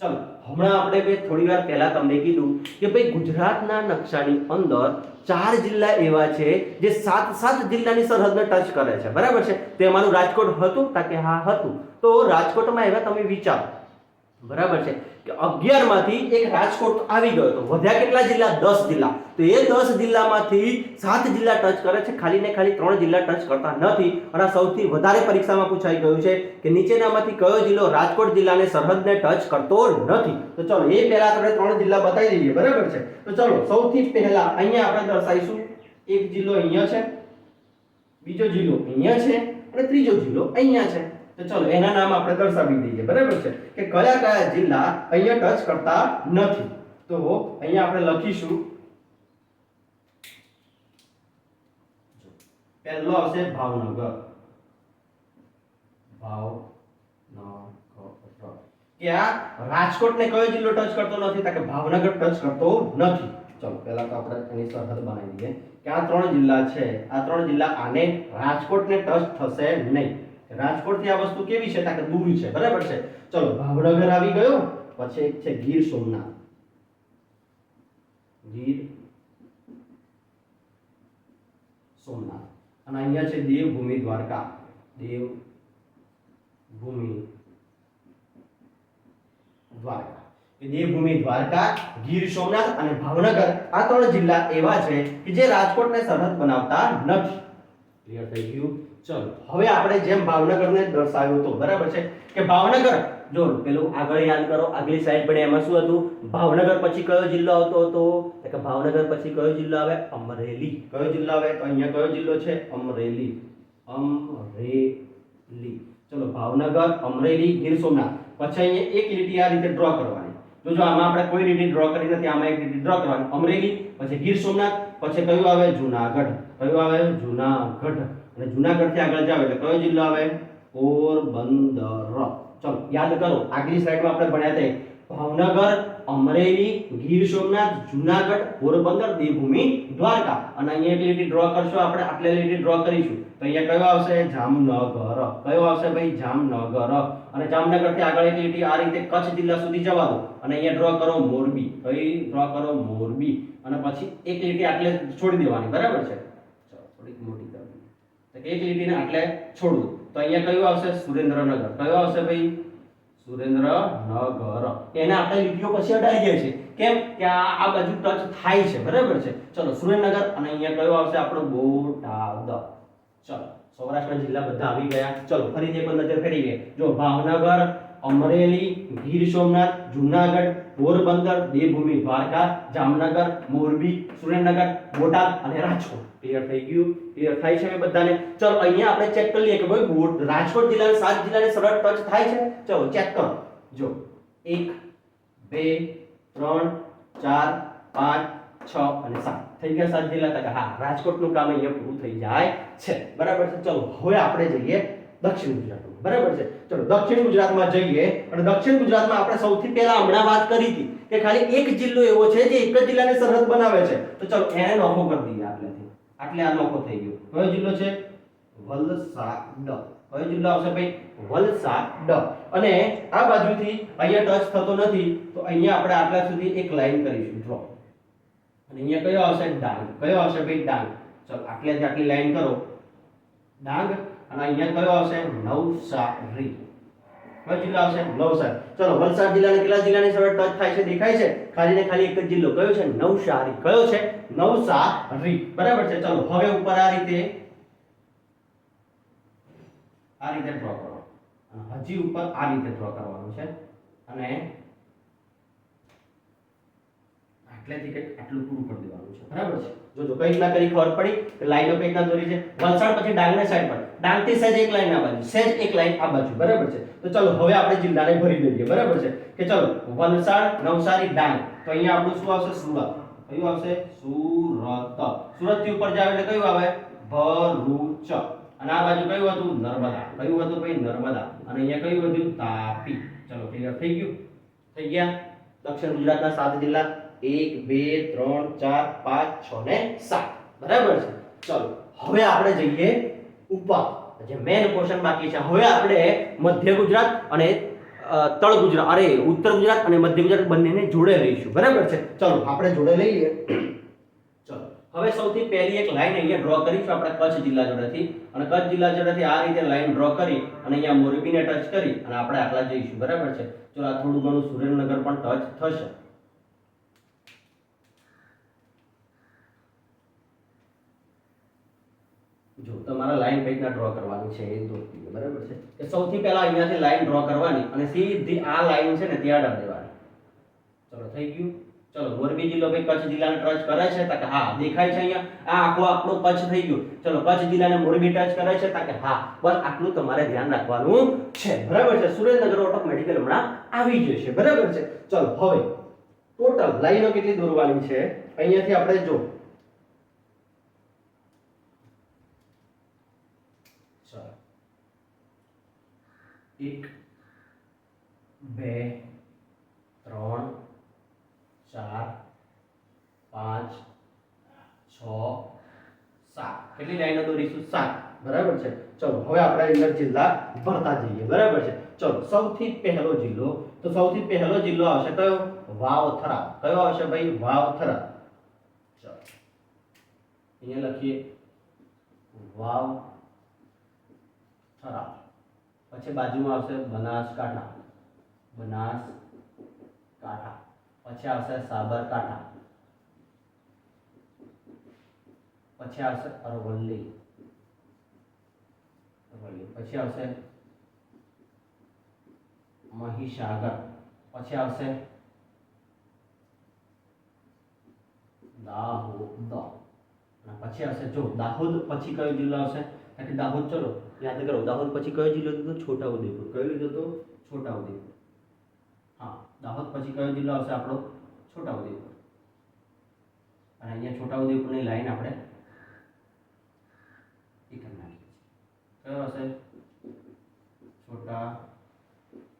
ચલો હમણાં આપણે બે થોડી વાર પહેલા તમને કીધું કે ભાઈ ગુજરાતના નકશાની અંદર 4 જિલ્લા એવા છે જે 7 જિલ્લાની સરહદને ટચ કરે છે, બરાબર છે. તે અમારું રાજકોટ હતું કે હા હતું. તો રાજકોટમાં એવા તમે વિચારો, બરાબર છે, કે 11 માંથી એક રાજકોટ આવી ગયો. તો વધ્યા કેટલા જિલ્લા? 10 જિલ્લા. તો એ 10 જિલ્લામાંથી 7 જિલ્લા ટચ કરે છે, ખાલી ને ખાલી 3 જિલ્લા ટચ કરતા નથી. અને સૌથી વધારે પરીક્ષામાં પૂછાઈ ગયું છે કે નીચેનામાંથી કયો જિલ્લો રાજકોટ જિલ્લાને સરહદને ટચ કરતો નથી. તો ચલો એ પહેલા આપણે 3 જિલ્લા બતાવી દઈએ, બરાબર છે. તો ચલો સૌથી પહેલા અહીંયા આપણે દર્શાવીશું એક જિલ્લો અહીંયા છે, બીજો જિલ્લો અહીંયા છે અને ત્રીજો જિલ્લો અહીંયા છે. તો ચલો એના નામ આપણે દર્શાવી દઈએ, બરાબર છે, કે કયા કયા જિલ્લા અહીંયા ટચ કરતા નથી. તો અહીંયા આપણે લખીશું, પહેલો આવશે ભાવનગર. કે આ રાજકોટને કયો જિલ્લો ટચ કરતો નથી? તો કે ભાવનગર ટચ કરતો નથી. ચલો પહેલા તો આપણે એની સરહદ બનાવી દઈએ કે આ 3 જિલ્લા છે, આ 3 જિલ્લા આને રાજકોટને ટચ થશે નહીં. રાજકોટ થી આ વસ્તુ કેવી છે? કે દૂર છે, બરાબર છે. ચલો ભાવનગર આવી ગયો, પછી એક છે ગીર સોમનાથ. ગીર સોમનાથ. અને અહીંયા છે દેવભૂમિ દ્વારકા. દેવભૂમિ દ્વારકા. દેવભૂમિ દ્વારકા, ગીર સોમનાથ અને ભાવનગર આ 3 જિલ્લા એવા છે કે જે રાજકોટને સરહદ બનાવતા નથી. ક્લિયર થઈ ગયું? ચલો હવે આપણે જેમ ભાવનગરને દર્શાવ્યો હતો, બરાબર છે, કે ભાવનગર જો પેલું આગળ યાદ કરો, આગલી સાઈડ પણ એમાં શું હતું? ભાવનગર પછી કયો જિલ્લો આવતો હતો? તો કે ભાવનગર પછી કયો જિલ્લો આવે? અમરેલી. કયો જિલ્લો આવે? તો અહીંયા કયો જિલ્લો છે? અમરેલી. અમરેલી. ચલો ભાવનગર, અમરેલી, ગીર સોમનાથ. પછી અહીંયા એક લીટી આ રીતે ડ્રો કરવાની. જો આમાં આપણે કોઈ લીટી ડ્રો કરી નથી, આમાં એક લીટી ડ્રો કરવાની. અમરેલી, પછી ગીર સોમનાથ, પછી કયું આવે? જૂનાગઢ. કયું આવે? જૂનાગઢ. અને જૂનાગઢ થી આગળ જાવ એટલે કયો જિલ્લો આવે? પોરબંદર. ચલો યાદ કરો, આગલી સ્લાઇડમાં આપણે ભણ્યા હતા ભાવનગર, અમરેલી, ગીર સોમનાથ, જૂનાગઢ, પોરબંદર, દેવભૂમિ દ્વારકા. અને અહીંયા એક લીટી ડ્રો કરશો આપણે, આટલે લીટી ડ્રો કરીશું તો અહીંયા કયો આવશે? જામનગર. કયો આવશે ભાઈ? જામનગર. અને જામનગર થી આગળ એક લીટી આ રીતે કચ્છ જિલ્લા સુધી જવા દો અને અહીંયા ડ્રો કરો મોરબી. કઈ ડ્રો કરો? મોરબી. અને પછી એક લીટી આટલે છોડી દેવાની, બરાબર છે. ચલો થોડીક મોટી કરી દઈએ તો એક લીટીને આટલે છોડવું તો અહીંયા કયું આવશે? સુરેન્દ્રનગર. કયો આવશે ભાઈ? સુરેન્દ્રનગર. એના આપણે લીટીઓ પછી અડાઈ જાય છે, કેમ કે આ બાજુ ટચ થાય છે, બરાબર છે. ચલો સુરેન્દ્રનગર અને અહીંયા કયો આવશે? આપણો બોટાદ. ચલો સૌરાષ્ટ્રના જિલ્લા બધા આવી ગયા. ચલો ફરીથી એક નજર ફેરવીએ. જો ભાવનગર, અમરેલી, ગીર સોમનાથ, જૂનાગઢ, પોરબંદર, દેવભૂમિ દ્વારકા, જામનગર, મોરબી, સુરેન્દ્રનગર, બોટાદ અને રાજકોટ. ક્લિયર થઈ ગયું? ક્લિયર થાય છે બધાને? ચલો અહીંયા આપણે ચેક કરી લઈએ કે ભાઈ રાજકોટ જિલ્લાના 7 જિલ્લાને સરળ ટચ થાય છે. ચલો ચેક કરો. જો 1 2 3 4 5 6 અને 7 થઈ ગયા 7 જિલ્લા. તક હા, રાજકોટનું કામ અહીંયા પૂરું થઈ જાય છે, બરાબર છે. ચલો હવે આપણે જઈએ દક્ષિણ ગુજરાતમાં, બરાબર છે. ચલો દક્ષિણ ગુજરાતમાં જઈએ અને દક્ષિણ ગુજરાતમાં આપણે સૌથી પહેલા હમણાં વાત કરી હતી કે ખાલી એક જિલ્લો એવો છે જે એક જ જિલ્લાને સરહદ બનાવે છે. તો ચલો એને નોખો કરી દઈએ આટલેથી. આટલે આ નોખો થઈ ગયો. કયો જિલ્લો છે? વલસાડ. કયો જિલ્લો આવશે ભાઈ? વલસાડ. અને આ બાજુથી અહીંયા ટચ થતો નથી તો અહીંયા આપણે આટલા સુધી એક લાઈન કરીશું ડ્રો. અને અહીંયા કયો આવશે? ડાંગ. કયો આવશે ભાઈ? ડાંગ. ચલો આટલેથી આટલી લાઈન કરો ડાંગ. અને અહીંયા કયો આવશે? નવસારી. કયો જિલ્લો આવશે નવસારી ચલો વલસાડ જિલ્લાને કેટલા જિલ્લાની સાથે ટચ થાય છે દેખાય છે ખાલી ને ખાલી એક જ જિલ્લો કયો છે નવસારી કયો છે નવસારી બરાબર છે ચલો હવે ઉપર આ રીતે ડ્રો કરો હજી ઉપર આ રીતે ડ્રો કરવાનું છે અને આટલેથી કંઈક આટલું પૂરું કરી દેવાનું છે બરાબર છે જોજો કઈ રીતના કરી ખબર પડી કે લાઈનો કઈ રીતના દોરી છે વલસાડ પછી ડાંગની સાઈડ પર ડાંગથી સહેજ એક લાઈન આ બાજુ સહેજ એક લાઈન આ બાજુ બરાબર છે તો ચલો હવે આપણે જિલ્લાને ભરી દઈએ બરાબર છે કે ચલો વલસાડ નવસારી ડાંગ તો અહીંયા આપણું શું આવશે સુરત કયું આવશે સુરત સુરત થી ઉપર જાવ એટલે કયું આવે ભરૂચ અને આ બાજુ કયું હતું નર્મદા કયું હતું ભાઈ નર્મદા અને અહીંયા કયું હતું તાપી ચલો ક્લિયર થઈ ગયું થઈ ગયા દક્ષિણ ગુજરાતના 7 જિલ્લા 1 2 3 4 5 6 ને 7 બરાબર છે ચલો હવે આપણે જઈએ ઉપર જે મેન ક્વેશ્ચન બાકી છે હવે આપણે મધ્ય ગુજરાત અને તળ ગુજરાત અરે ઉત્તર ગુજરાત અને મધ્ય ગુજરાત બંનેને જોડે લઈશું બરાબર છે ચલો આપણે જોડે લઈએ ચલો હવે સૌથી પહેલી એક લાઈન અહીંયા ડ્રો કરીશું આપણે કચ્છ જિલ્લા જોડેથી અને કચ્છ જિલ્લા જોડેથી આ રીતે લાઈન ડ્રો કરી અને અહીંયા મોરબીને ટચ કરી અને આપણે આટલા જઈશું બરાબર છે ચલો આ થોડું ઘણું સુરેન્દ્રનગર પણ ટચ થશે જો તમારા લાઈન કઈ રીતના ડ્રો કરવાની છે એ દોરતી બરાબર છે કે સૌથી પહેલા અહીંયાથી લાઈન ડ્રો કરવાની અને સીધી આ લાઈન છે ને ત્યાં અડાડ દેવાની ચલો થઈ ગયું ચલો મોરબી જિલ્લો ભાઈ કચ્છ જિલ્લાને ટચ કરે છે તો કે હા દેખાય છે અહીંયા આ આખો આપણો કચ્છ થઈ ગયું ચલો કચ્છ જિલ્લાને મોરબી ટચ કરે છે તો કે હા બસ આટલું તમારે ધ્યાન રાખવાનું છે બરાબર છે સુરેન્દ્રનગર ઓટોમેટિકલી હમણાં આવી જશે બરાબર છે ચલો હવે ટોટલ લાઈનો કેટલી દોરવાની છે અહીંયાથી આપણે જો 1 2 3 4 5 6 7 કેટલી લાઈનો દોરીશું 7 બરાબર છે ચલો હવે આપણે અંદર જિલ્લા ભરતા જઈએ બરાબર છે ચલો સૌથી પહેલો જિલ્લો તો સૌથી પહેલો જિલ્લો આવશે કયો વાવથરા કયો આવશે ભાઈ વાવથરા ચલો અહીંયા લખીએ વાવથરા પછી બાજુમાં આવશે બનાસકાંઠા પછી આવશે સાબરકાંઠા પછી આવશે અરવલ્લી પછી આવશે મહીસાગર પછી આવશે દાહોદ અને પછી આવશે જો દાહોદ પછી કયો જિલ્લો આવશે કે દાહોદ ચલો યાદ કરો દાહોદ પછી કયો જિલ્લો લીધો છોટાઉદેપુર કયો લીધો તો છોટાઉદેપુર હા દાહોદ પછી કયો જિલ્લો આવશે આપણો છોટાઉદેપુર અને અહીંયા છોટાઉદેપુરની લાઈન આપણે એક નાખી છે કયો હશે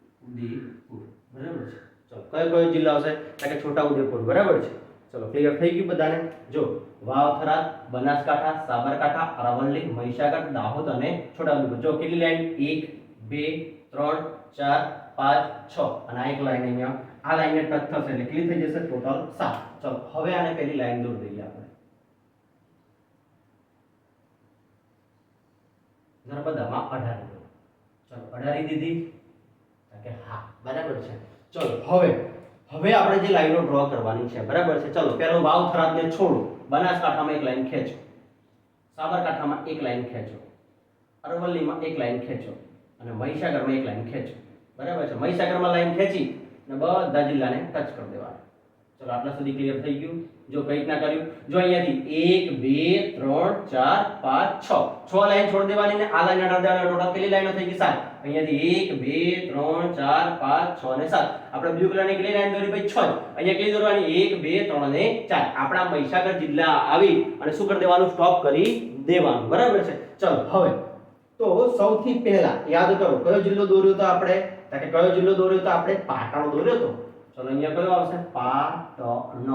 છોટાઉદેપુર બરાબર છે ચલો કયો જિલ્લો આવશે કે છોટાઉદેપુર બરાબર છે ચલો ક્લિયર થઈ ગયું બધાને જો વાવથરા બનાસકાંઠા સાબરકાંઠા અરવલ્લી મહીસાગર દાહોદ અને છોટાઉદેપુર જો કેટલી લાઈન 1 2 3 4 5 6 અને આ એક લાઈન અહીંયા આ લાઈનને ટચ થશે એટલે કેટલી થઈ જશે ટોટલ 7 ચલો હવે આને પહેલી લાઈન દોર દઈએ આપણે નર્મદામાં 18 ચલો 18 દીધી કે હા બરાબર છે ચલો હવે આપણે જે લાઈનો ડ્રો કરવાની છે બરાબર છે ચલો પહેલો વાવથરાને છોડો બનાસકાંઠામાં એક લાઈન ખેંચો સાબરકાંઠામાં એક લાઈન ખેંચો અરવલ્લીમાં એક લાઈન ખેંચો અને મહીસાગરમાં એક લાઈન ખેંચો બરાબર છે મહીસાગરમાં લાઈન ખેંચી અને બધા જિલ્લાને ટચ કરી દેવાના ચલો આટલા સુધી ક્લિયર થઈ ગયું જો કઈ રીતના કર્યું જો અહીંયાથી 1 2 3 4 5 6 6 લાઈન છોડી દેવાની ને આ લાઈન અડાડ દેવાના ટોટલ કેટલી લાઈનો થઈ ગઈ 7 અહીંયાથી 1 2 3 4 5 6 અને 7 આપણે બ્લુ કલરની કેટલી લાઈન દોરી ભાઈ 6 અહીંયા કેટલી દોરવાની 1 2 3 અને 4 આપણા મહીસાગર જિલ્લા આવી અને શું કરી દેવાનું સ્ટોપ કરી દેવાનું બરાબર છે ચલો હવે તો સૌથી પહેલા યાદ કરો કયો જિલ્લો દોર્યો તો આપણે કે કયો જિલ્લો દોર્યો તો આપણે પાટણ દોર્યો તો ચલો અહીંયા કયો આવશે પાટણ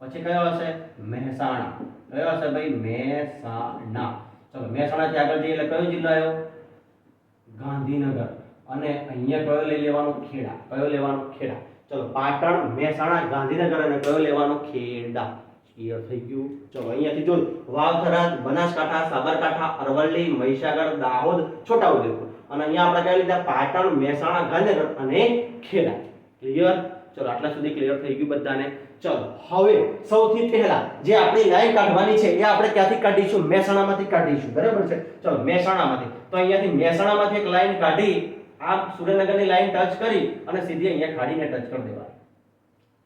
પછી કયો આવશે મહેસાણા કયો આવશે ભાઈ મહેસાણા ચલો મહેસાણાથી આગળ જઈએ એટલે કયો જિલ્લો આવ્યો ગાંધીનગર અને અહીંયા કયો લઈ લેવાનો ખેડા કયો લેવાનો ખેડા ચલો પાટણ મહેસાણા ગાંધીનગર અને કયો લેવાનો ખેડા ક્લિયર થઈ ગયું ચલો અહીંયાથી જો વાવથરા બનાસકાંઠા સાબરકાંઠા અરવલ્લી મહીસાગર દાહોદ છોટાઉદેપુર અને અહીંયા આપણે કઈ લીધા પાટણ, મહેસાણા, ગાંધીનગર અને ખેડા. ક્લિયર? ચલો આટલા સુધી ક્લિયર થઈ ગયું બધાને. ચલો હવે સૌથી પહેલા જે આપણી લાઈન કાઢવાની છે એ આપણે ક્યાંથી કાઢીશું? મહેસાણામાંથી કાઢીશું. બરાબર છે? ચલો મહેસાણામાંથી. તો અહીંયાથી મહેસાણામાંથી એક લાઈન કાઢી આ સુરેન્દ્રનગરની લાઈન ટચ કરી અને સીધી અહીંયા ખાડીને ટચ કરી દેવાની.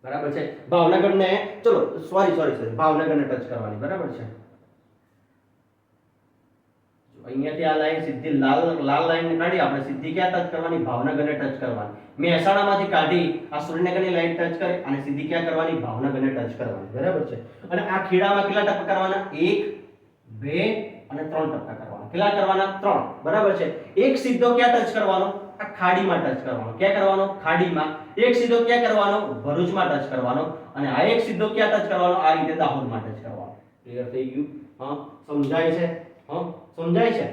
બરાબર છે? ભાવનગરને ચલો સોરી ભાવનગરને ટચ કરવાની. બરાબર છે? અહીંયાથી આ લાઈન સીધી લાલ લાઈન કાઢી આપણે સીધી ક્યાં ટચ કરવાની? ભાવનગરને ટચ કરવાની. મહેસાણામાંથી કાઢી આ સુરેન્દ્રનગરની લાઈન ટચ કરી અને સીધી ક્યાં કરવાની? ભાવનગરને ટચ કરવાની. બરાબર છે? અને આ ખેડામાં કેટલા ટપકા કરવાના? 1 2 અને 3 ટપકા કરવાના. કેટલા કરવાના? 3. બરાબર છે? એક સીધો ક્યાં ટચ કરવાનો? આ ખાડીમાં ટચ કરવાનો. ક્યાં કરવાનો? ખાડીમાં. એક સીધો ક્યાં કરવાનો? ભરૂચમાં ટચ કરવાનો. અને આ એક સીધો ક્યાં ટચ કરવાનો? આ રીતે દાહોદમાં ટચ કરવાનો. ક્લિયર થઈ ગયું? હા, સમજાય છે? હા, સમજાય છે?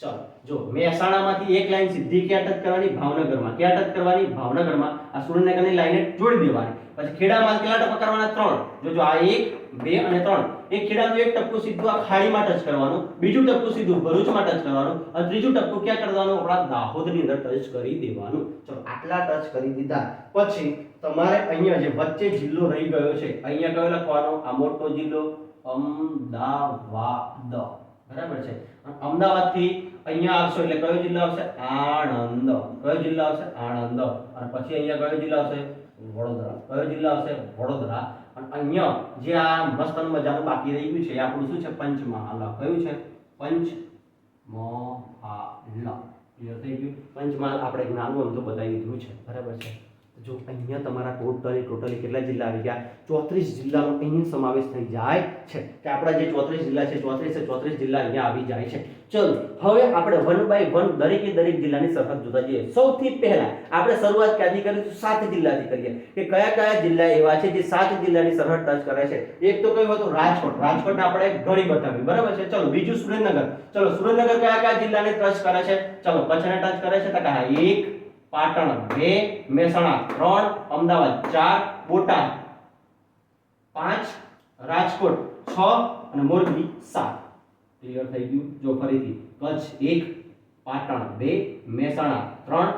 ચલો જો મહેસાણામાંથી એક લાઈન સીધી ક્યાં ટચ કરવાની? ભાવનગરમાં. ક્યાં ટચ કરવાની? ભાવનગરમાં. આ સુરેન્દ્રનગરની લાઈને જોડી દેવાની. પછી ખેડામાં કેટલા ટપકા કરવાના? 3. જો આ 1 2 અને 3. એક ખેડાનું એક ટપકું સીધું આ ખાડીમાં ટચ કરવાનું, બીજું ટપકું સીધું ભરૂચમાં ટચ કરવાનું અને ત્રીજું ટપકું ક્યાં કરવાનું? આપણા દાહોદની અંદર ટચ કરી દેવાનું. ચલો આટલા ટચ કરી દીધા પછી તમારે અહીંયા જે વચ્ચે જિલ્લો રહી ગયો છે અહીંયા કયો લખવાનો? આ મોટો જિલ્લો અમદાવાદ. બરાબર છે? અમદાવાદથી અહીંયા આવશો એટલે કયો જિલ્લો આવશે? આણંદ. કયો જિલ્લો આવશે? આણંદ. અને પછી અહીંયા કયો જિલ્લો આવશે? વડોદરા. કયો જિલ્લો આવશે? વડોદરા. અને અહીંયા જે આ મસ્ત મજાનું બાકી રહી ગયું છે એ આપણું શું છે? પંચમહાલ. કયું છે? પંચમહાલ. ક્લિયર થઈ ગયું? પંચમહાલ આપણે નાનું અમથું બતાવી દીધું છે. બરાબર છે? જો અહીંયા તમારા ટોટલી કેટલા જિલ્લા આવી ગયા? 34 જિલ્લાનો અહીંયા સમાવેશ થઈ જાય છે કે આપણા જે 34 જિલ્લા છે 34 જિલ્લા અહીંયા આવી જાય છે. ચલો હવે આપણે વન બાય વન દરેક જિલ્લાની સરહદ જોતા જઈએ. સૌથી પહેલા આપણે શરૂઆત ક્યાંથી કરીશું? 7 જિલ્લાથી કરીએ કે કયા જિલ્લા એવા છે જે 7 જિલ્લાની સરહદ ટચ કરે છે. એક તો કયું હતું? રાજકોટ. રાજકોટને આપણે ઘણી બતાવી. બરાબર છે? ચલો બીજું સુરેન્દ્રનગર. ચલો સુરેન્દ્રનગર કયા જિલ્લાને ટચ કરે છે? ચલો કચ્છને ટચ કરે છે. તો કે 1 પાટણ 2 મહેસાણા 3 અમદાવાદ 4 બોટાદ 5 રાજકોટ 6 અને મોરબી 7. ક્લિયર થઈ ગયું? જો ફરીથી કચ્છ 1 પાટણ 2 મહેસાણા 3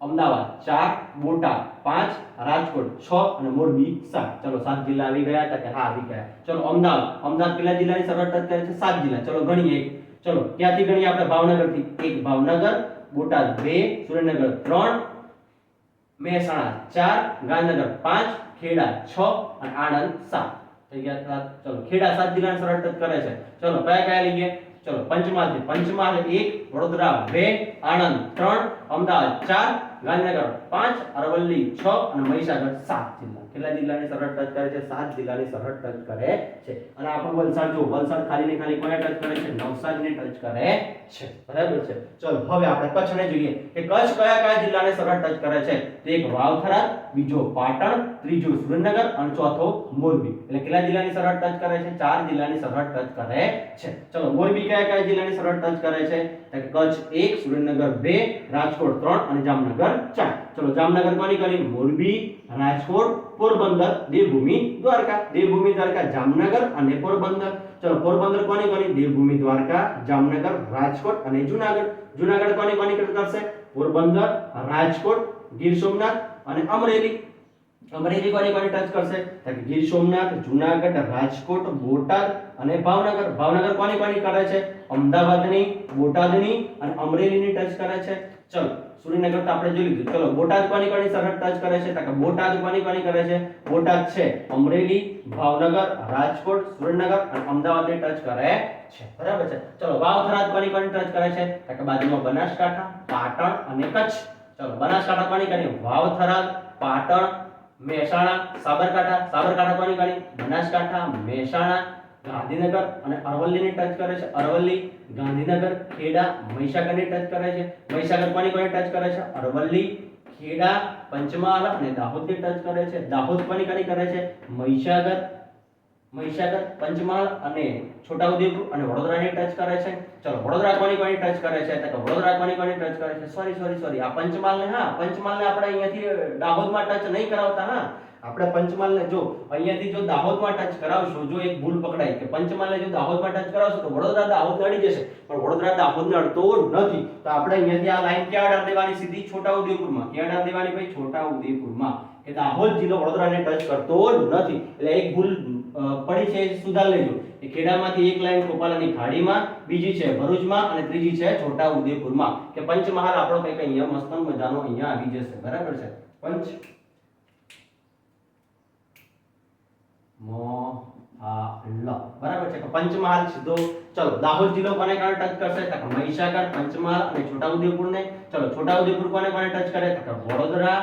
અમદાવાદ 4 બોટાદ 5 રાજકોટ 6 અને મોરબી 7. ચલો 7 જિલ્લા આવી ગયા હતા કે? હા આવી ગયા. ચલો અમદાવાદ કેટલા જિલ્લાની સરહદ ટચ કરે છે? 7 જિલ્લા. ચલો ગણીએ. ચલો ક્યાંથી ગણીએ આપણે? ભાવનગરથી. 1 ભાવનગર, બોટાદ 2, સુરેન્દ્રનગર 3, મહેસાણા 4, ગાંધીનગર 5, ખેડા 6 અને આણંદ 7. થઈ ગયા 7. ચલો ખેડા 7 જિલ્લાની સરહદ ટચ કરે છે. ચલો કયા લઈએ? ચલો પંચમહાલ 1, વડોદરા 2, આણંદ 3, અમદાવાદ 4, ગાંધીનગર 5, અરવલ્લી 6 અને મહીસાગર 7 જિલ્લા. કેટલા જિલ્લાની સરહદ ટચ કરે છે? 7 જિલ્લાની સરહદ ટચ કરે છે. અને આપણું વલસાડ જો વલસાડ ખાલી કોને ટચ કરે છે? નવસારીને ટચ કરે છે. બરાબર છે? ચલો હવે આપણે કચ્છને જોઈએ કે કચ્છ કયા જિલ્લાને સરહદ ટચ કરે છે? તો એક વાવથરા, બીજો પાટણ, ત્રીજો સુરેન્દ્રનગર અને ચોથો મોરબી. એટલે કેટલા જિલ્લાની સરહદ ટચ કરે છે? 4 જિલ્લાની સરહદ ટચ કરે છે. ચલો મોરબી કયા જિલ્લાની સરહદ ટચ કરે છે? તો કચ્છ 1, સુરેન્દ્રનગર 2, રાજકોટ 3 અને જામનગર 4. ચલો જામનગર કોની કરી? મોરબી, રાજકોટ, પોરબંદર, દેવભૂમિ, દ્વારકા. દેવભૂમિ, દ્વારકા, જામનગર અને પોરબંદર. ચલો પોરબંદર કોની કરી? દેવભૂમિ, દ્વારકા, જામનગર, રાજકોટ અને જૂનાગઢ. જૂનાગઢ કોની કરશે? પોરબંદર, રાજકોટ, ગીર સોમનાથ અને અમરેલી. અમરેલી કોની ટચ કરશે? તો ગીર સોમનાથ, જૂનાગઢ, રાજકોટ, બોટાદ અને ભાવનગર. ભાવનગર કોની કરે છે? અમદાવાદની, બોટાદની અને અમરેલીની ટચ કરે છે. ચલો સુરેન્દ્રનગર તો આપણે જોઈ લીધું. ચલો બોટાદ કોની સરહદ ટચ કરે છે? તો બોટાદ કોની કરે છે? બોટાદ છે અમરેલી, ભાવનગર, રાજકોટ, સુરેન્દ્રનગર અને અમદાવાદને ટચ કરે છે. બરાબર છે? ચલો વાવથરાદ કોની ટચ કરે છે? તો બાજુમાં બનાસકાંઠા, પાટણ અને કચ્છ. ચલો બનાસકાંઠા કોની કરી? વાવથરાદ, પાટણ, મહેસાણા, સાબરકાંઠા કોની કરી? બનાસકાંઠા, મહેસાણા, ગાંધીનગર અને અરવલ્લીને ટચ કરે છે. અરવલ્લી, ગાંધીનગર, ખેડા, મહીસાગરને ટચ કરે છે. મહીસાગર કોની ટચ કરે છે? અરવલ્લી, ખેડા, પંચમહાલ અને દાહોદને ટચ કરે છે. દાહોદ કોની કરે છે? મહીસાગર, મહીસાગર, પંચમહાલ અને છોટાઉદેપુર અને વડોદરાને ટચ કરે છે. ચલો વડોદરા કોની ટચ કરે છે? તો વડોદરા કોની ટચ કરે છે? સોરી આ પંચમહાલને, હા પંચમહાલને આપણે અહીંયાથી દાહોદમાં ટચ નહીં કરાવતા. હા આપણે પંચમહાલને જો અહીંયાથી જો દાહોદમાં ટચ કરાવશો, જો એક ભૂલ પકડાય કે પંચમહાલને જો દાહોદમાં ટચ કરાવશો તો વડોદરા દાહોદને અડી જશે, પણ વડોદરા દાહોદને અડતો નથી. તો આપણે અહીંયાથી આ લાઈન ક્યાં અડાડી દેવાની? સીધી છોટાઉદેપુરમાં. ક્યાં અડાડી દેવાની ભાઈ? છોટાઉદેપુરમાં. કે દાહોદ જિલ્લો વડોદરાને ટચ કરતો નથી. એટલે એક ભૂલ પડી છે, સુધાર લેજો. એ ખેડામાંથી એક લાઈન કોપાલાની ખાડીમાં, બીજી છે ભરૂચમાં અને ત્રીજી છે છોટાઉદેપુરમાં. કે પંચમહાલ આપણો કંઈક અહીંયા મસ્ત મજાનો અહીંયા આવી જશે. બરાબર છે? બરાબર છે. તો પંચમહાલ સીધો. ચલો દાહોદ જિલ્લો કોને ટચ કરશે? તો મહીસાગર, પંચમહાલ અને છોટાઉદેપુરને. ચલો છોટાઉદેપુર કોને ટચ કરે? તો વડોદરા,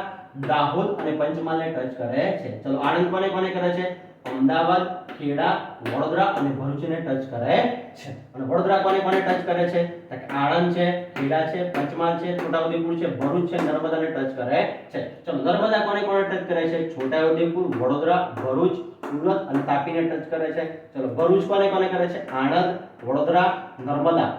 દાહોદ અને પંચમહાલને ટચ કરે છે. ચલો આણંદ કોને કરે છે? અમદાવાદ, ખેડા, વડોદરા અને ભરૂચને ટચ કરે છે. અને વડોદરા કોને ટચ કરે છે? તો આણંદ છે, ખેડા છે, પંચમહાલ છે, છોટાઉદેપુર છે, ભરૂચ છે, નર્મદાને ટચ કરે છે. ચલો નર્મદા કોને ટચ કરે છે? છોટાઉદેપુર, વડોદરા, ભરૂચ, સુરત અને તાપીને ટચ કરે છે. ચલો ભરૂચ કોને કરે છે? આણંદ, વડોદરા, નર્મદા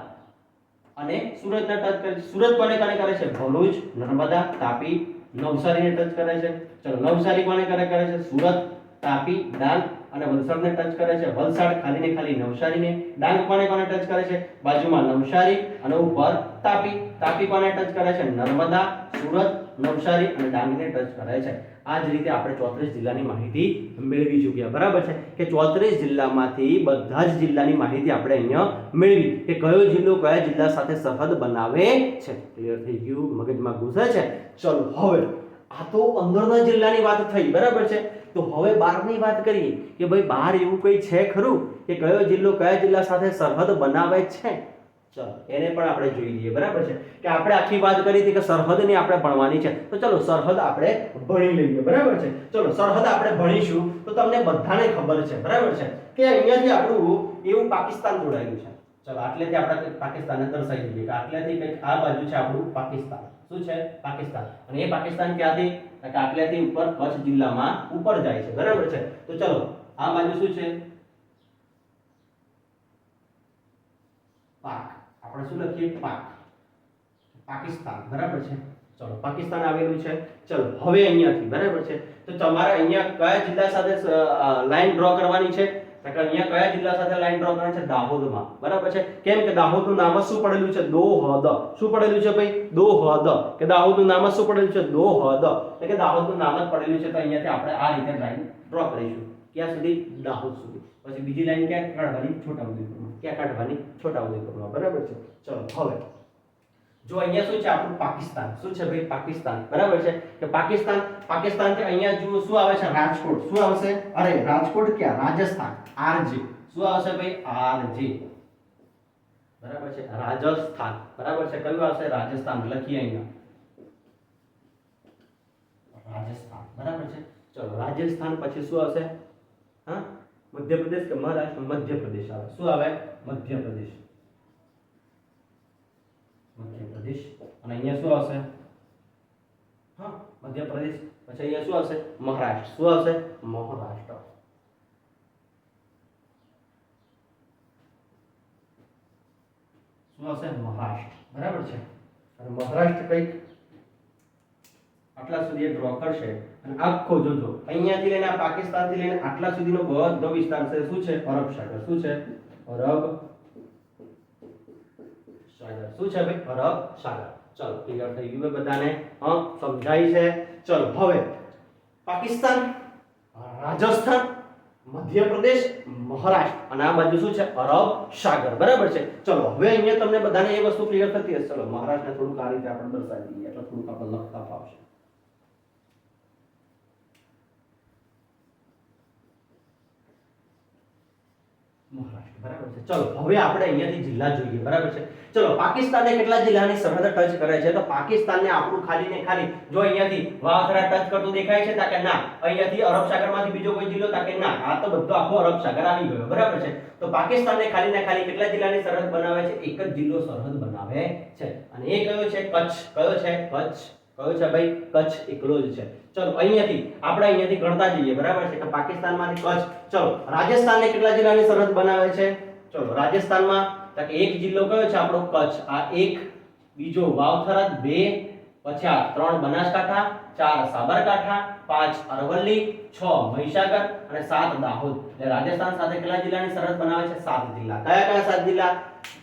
અને સુરતને ટચ કરે છે. સુરત કોને કરે છે? ભરૂચ, નર્મદા, તાપી, નવસારીને ટચ કરે છે. ચલો નવસારી કોને કરે છે? સુરત, તાપી, ડાંગ અને વલસાડને ટચ કરે છે. વલસાડ ખાલી નવસારીને. ડાંગ કોને ટચ કરે છે? બાજુમાં નવસારી અને ઉપર તાપી. તાપી કોને ટચ કરે છે? નર્મદા, સુરત, નવસારી અને ડાંગને ટચ કરે છે. આ જ રીતે આપણે 34 જિલ્લાની માહિતી મેળવી ચૂક્યા. બરાબર છે? કે 34 જિલ્લામાંથી બધા જ જિલ્લાની માહિતી આપણે અહીંયા મેળવી કે કયો જિલ્લો કયા જિલ્લા સાથે સરહદ બનાવે છે. ક્લિયર થઈ ગયું? મગજમાં ઘૂસે છે? ચલો હવે આ તો અંદરના જિલ્લાની વાત થઈ. બરાબર છે? તો હવે બહારની વાત કરીએ કે ભાઈ બહાર એવું કઈ છે ખરું કે કયો જિલ્લો કયા જિલ્લા સાથે સરહદ બનાવે છે? ચલો એને પણ આપણે જોઈ લઈએ. બરાબર છે? કે આપણે આખી વાત કરી હતી કે સરહદની આપણે ભણવાની છે, તો ચલો સરહદ આપણે ભણી લઈએ. બરાબર છે? ચલો સરહદ આપણે ભણીશું તો તમને બધાને ખબર છે. બરાબર છે? કે અહીંયાથી આપણું એવું પાકિસ્તાન જોડાયેલું છે. ચલો આટલેથી આપણે પાકિસ્તાનને દર્શાવી દઈએ કે આટલેથી કંઈક આ બાજુ છે આપણું પાકિસ્તાન. શું છે? પાકિસ્તાન. અને એ પાકિસ્તાન ક્યાંથી? કે આટલેથી ઉપર કચ્છ જિલ્લામાં ઉપર જાય છે. બરાબર છે? તો ચલો આ બાજુ શું છે? પાક. આપણે શું લખીએ? પાક. પાકિસ્તાન. બરાબર છે? ચલો પાકિસ્તાન આવેલું છે. ચલો હવે અહીંયાથી. બરાબર છે? તો તમારે અહીંયા કયા જિલ્લા સાથે લાઈન ડ્રો કરવાની છે? તો કે અહીંયા કયા જિલ્લા સાથે લાઈન ડ્રો કરવાની છે? દાહોદમાં. બરાબર છે? કેમ કે દાહોદનું નામ શું પડેલું છે? દોહદ. શું પડેલું છે ભાઈ? દોહદ. કે દાહોદનું નામ શું પડેલું છે? દોહદ. એટલે કે દાહોદનું નામ જ પડેલું છે. તો અહીંયાથી આપણે આ રીતે લાઈન ડ્રો કરીશું. ક્યાં સુધી? દાહોદ સુધી. પછી બીજી લાઈન ક્યાં કાઢવાની? છોટાઉદેપુરમાં. ક્યાં કાઢવાની? છોટાઉદેપુરમાં. બરાબર છે? ચલો હવે જો અહીંયા શું છે આપણું? પાકિસ્તાન. શું છે ભાઈ? પાકિસ્તાન. બરાબર છે? કે પાકિસ્તાન થી અહીંયા જો શું આવે છે? રાજકોટ. શું આવશે? અરે રાજકોટ ક્યાં? રાજસ્થાન. આરજે. શું આવશે ભાઈ? આરજે. બરાબર છે? રાજસ્થાન. બરાબર છે? કયું આવશે? રાજસ્થાન. લખીએ અહીંયા રાજસ્થાન. બરાબર છે? ચલો રાજસ્થાન પછી શું આવશે? હા મધ્યપ્રદેશ કે મહારાષ્ટ્ર? મધ્યપ્રદેશ આવે. શું આવે? મધ્યપ્રદેશ. મધ્યપ્રદેશ. અને અહીંયા શું આવશે? હા મધ્યપ્રદેશ. પછી અહીંયા શું આવશે? મહારાષ્ટ્ર. શું આવશે? મહારાષ્ટ્ર. શું આવશે? મહારાષ્ટ્ર. બરાબર છે? અને મહારાષ્ટ્ર કઈક આટલા સુધી ડ્રો કરશે અને આખો જોજો અહીંયાથી લઈને આ પાકિસ્તાનથી લઈને આટલા સુધીનો બધો વિસ્તાર છે શું છે? અરબ સાગર. શું છે? અરબ સાગર. શું છે ભાઈ? અરબ સાગર. ચલો ક્લિયર થઈ ગયું બધાને? હા સમજાય છે? ચલો હવે પાકિસ્તાન, રાજસ્થાન, મધ્યપ્રદેશ, મહારાષ્ટ્ર અને આ બાજુ શું છે? અરબ સાગર. બરાબર છે? ચલો હવે અહીંયા તમને બધાને એ વસ્તુ ક્લિયર થતી હશે. ચલો મહારાષ્ટ્રને થોડુંક આ રીતે આપણે દર્શાવી દઈએ એટલે થોડુંક આપણે લખતા ફાવશે. મહારાષ્ટ્ર. બરાબર છે? ચલો હવે આપણે અહીંયાથી જિલ્લા જોઈએ. બરાબર છે? ચલો પાકિસ્તાનને કેટલા જિલ્લાની સરહદ ટચ કરે છે? તો પાકિસ્તાનને આપણું ખાલી ને ખાલી જો અહીંયાથી વાવથરા ટચ કરતું દેખાય છે તાકે ના, અહીંયાથી અરબ સાગરમાંથી બીજો કોઈ જિલ્લો તાકે ના, આ તો બધો આખો અરબ સાગર આવી ગયો. બરાબર છે? તો પાકિસ્તાનને ખાલી ને ખાલી કેટલા જિલ્લાની સરહદ બનાવે છે? એક જ જિલ્લો સરહદ બનાવે છે અને એ કયો છે? કચ્છ. કયો છે? કચ્છ. કયો છે ભાઈ? કચ્છ એકલો જ છે. ચલો અહીંયાથી ગણતા જઈએ, બરાબર છે કે પાકિસ્તાનમાંથી કચ્છ. ચલો રાજસ્થાનને કેટલા જિલ્લાની સરહદ બનાવે છે? ચલો રાજસ્થાનમાં તો કે એક જિલ્લો કયો છે આપણો? કચ્છ. આ એક, બીજો વાવથરાદ, બે, પછી આ 3 બનાસકાંઠા, 4 સાબરકાંઠા, 5 અરવલ્લી, 6 મહીસાગર અને 7 દાહોદ. એટલે રાજસ્થાન સાથે કેટલા જિલ્લાની સરહદ બનાવે છે? 7 જિલ્લા. કયા કયા 7 જિલ્લા?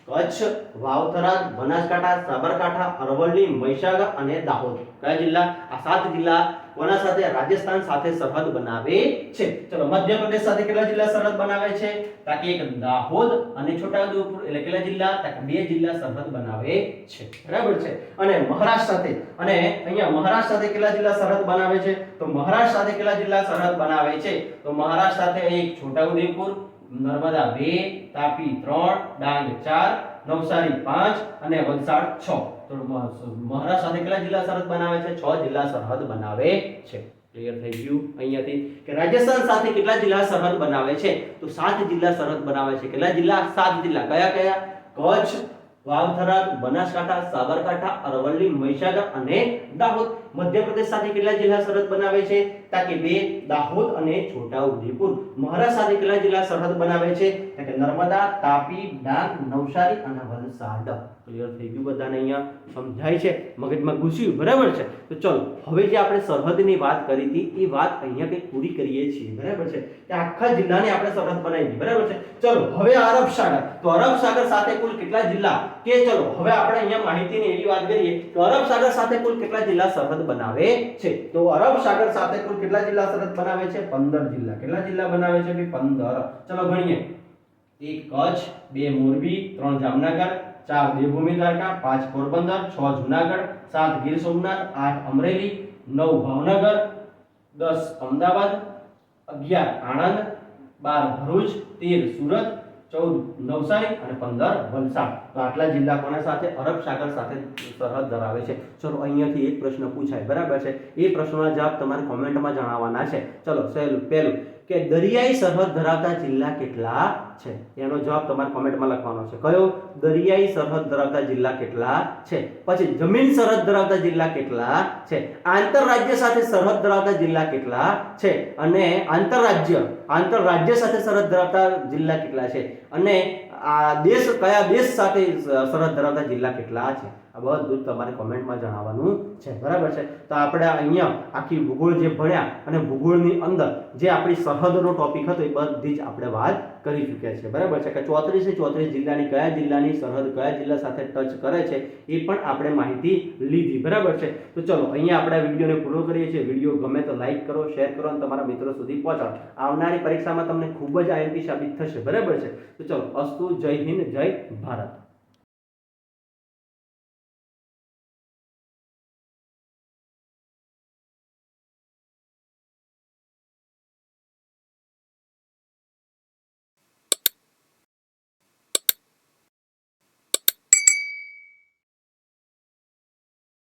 કચ્છ, વાવથરાદ, બનાસકાંઠા, સાબરકાંઠા, અરવલ્લી, મહીસાગર અને દાહોદ. કયા જિલ્લા? આ 7 જિલ્લા કોના સાથે? રાજસ્થાન સાથે સરહદ બનાવે છે. ચલો મધ્યપ્રદેશ સાથે કેટલા જિલ્લા સરહદ બનાવે છે? તાકે એક દાહોદ અને છોટાઉદેપુર. એટલે કેટલા જિલ્લા? તાકે 2 જિલ્લા સરહદ બનાવે છે. બરાબર છે. અને મહારાષ્ટ્ર સાથે, અને અહીંયા મહારાષ્ટ્ર સાથે કેટલા જિલ્લા સરહદ બનાવે છે? તો મહારાષ્ટ્ર સાથે કેટલા જિલ્લા સરહદ બનાવે છે? તો મહારાષ્ટ્ર સાથે એક છોટાઉદેપુર, નર્મદા 2, તાપી 3, ડાંગ 4, નવસારી 5 અને વલસાડ 6. તો મહારાષ્ટ્ર સાથે કેટલા જિલ્લા સરહદ બનાવે છે? 6 જિલ્લા સરહદ બનાવે છે. ક્લિયર થઈ ગયું? અહીંયાથી કે રાજસ્થાન સાથે કેટલા જિલ્લા સરહદ બનાવે છે? તો 7 જિલ્લા સરહદ બનાવે છે. કેટલા જિલ્લા? 7 જિલ્લા. કયા કયા? કચ્છ, વાવથરાદ, બનાસકાંઠા, સાબરકાંઠા, અરવલ્લી, મહીસાગર અને દાહોદ. મધ્યપ્રદેશ સાથે કેટલા જિલ્લા સરહદ બનાવે છે? તાકે 2, દાહોદ અને છોટાઉદેપુર. મહારાષ્ટ્ર સાથે કેટલા જિલ્લા સરહદ બનાવે છે? તાકે નર્મદા, તાપી, ડાંગ, નવસારી અને વલસાડ. ક્લિયર થઈ ગયું? બધાને અહીંયા સમજાય છે? મગજમાં ઘૂસ્યું? બરાબર છે. તો ચલો હવે જે આપણે સરહદની વાત કરી હતી એ વાત અહીંયા કંઈક પૂરી કરીએ છીએ. બરાબર છે કે આખા જિલ્લાની આપણે સરહદ બનાવી દીધી. બરાબર છે. ચલો હવે અરબ સાગર. તો અરબ સાગર સાથે કુલ કેટલા જિલ્લા? કે ચલો હવે આપણે અહીંયા માહિતીની એવી વાત કરીએ તો અરબ સાગર સાથે કુલ કેટલા જિલ્લા સરહદ બનાવે છે? તો અરબ સાગર સાથે કુલ કેટલા જિલ્લા સરહદ બનાવે છે? 15 જિલ્લા. કેટલા જિલ્લા બનાવે છે? 15. ચલો ગણીએ. 1 કચ્છ, 2 મોરબી, 3 જામનગર, 4 દેવભૂમિ દ્વારકા, 5 પોરબંદર, 6 જુનાગઢ, 7 ગીર સોમનાથ, 8 અમરેલી, 9 ભાવનગર, 10 અમદાવાદ, 11 આણંદ, 12 ભરૂચ, 13 સુરત, 14 નવસારી અને 15 વલસાડ. તો આટલા જિલ્લા કોના સાથે? અરબ સાગર સાથે સરહદ ધરાવે છે. ચલો અહીંયાથી એક પ્રશ્ન પૂછાય. બરાબર છે. એ પ્રશ્નનો જવાબ તમારે કોમેન્ટમાં જણાવવાના છે. ચલો પહેલું કે દરિયાઈ સરહદ ધરાવતા જિલ્લા કેટલા છે? એનો જવાબ તમારે કોમેન્ટમાં લખવાનો છે. કયો? દરિયાઈ સરહદ ધરાવતા જિલ્લા કેટલા છે? પછી જમીન સરહદ ધરાવતા જિલ્લા કેટલા છે? આંતરરાજ્ય સાથે સરહદ ધરાવતા જિલ્લા કેટલા છે? અને આંતરરાજ્ય સાથે સરહદ ધરાવતા જિલ્લા કેટલા છે? અને આ કયા દેશ સાથે સરહદ ધરાવતા જિલ્લા કેટલા છે? આ બધું તમારે કોમેન્ટમાં જણાવવાનું છે. બરાબર છે. તો આપણે અહીંયા આખી ભૂગોળ જે ભણ્યા અને ભૂગોળની અંદર જે આપણી સરહદનો ટોપિક હતો એ બધી જ આપણે વાત કરી ચૂક્યા છે. બરાબર છે કે 34 જિલ્લાની કયા જિલ્લાની સરહદ કયા જિલ્લા સાથે ટચ કરે છે એ પણ આપણે માહિતી લીધી. બરાબર છે. તો ચલો અહીંયા આપણે આ વિડીયોને પૂરો કરીએ છીએ. વિડીયો ગમે તો લાઈક કરો, શેર કરો અને તમારા મિત્રો સુધી પહોંચાડો. આવનારી પરીક્ષામાં તમને ખૂબ જ આઈએમપી સાબિત થશે. બરાબર છે. તો ચલો અસ્તુ. જય હિન્દ, જય ભારત.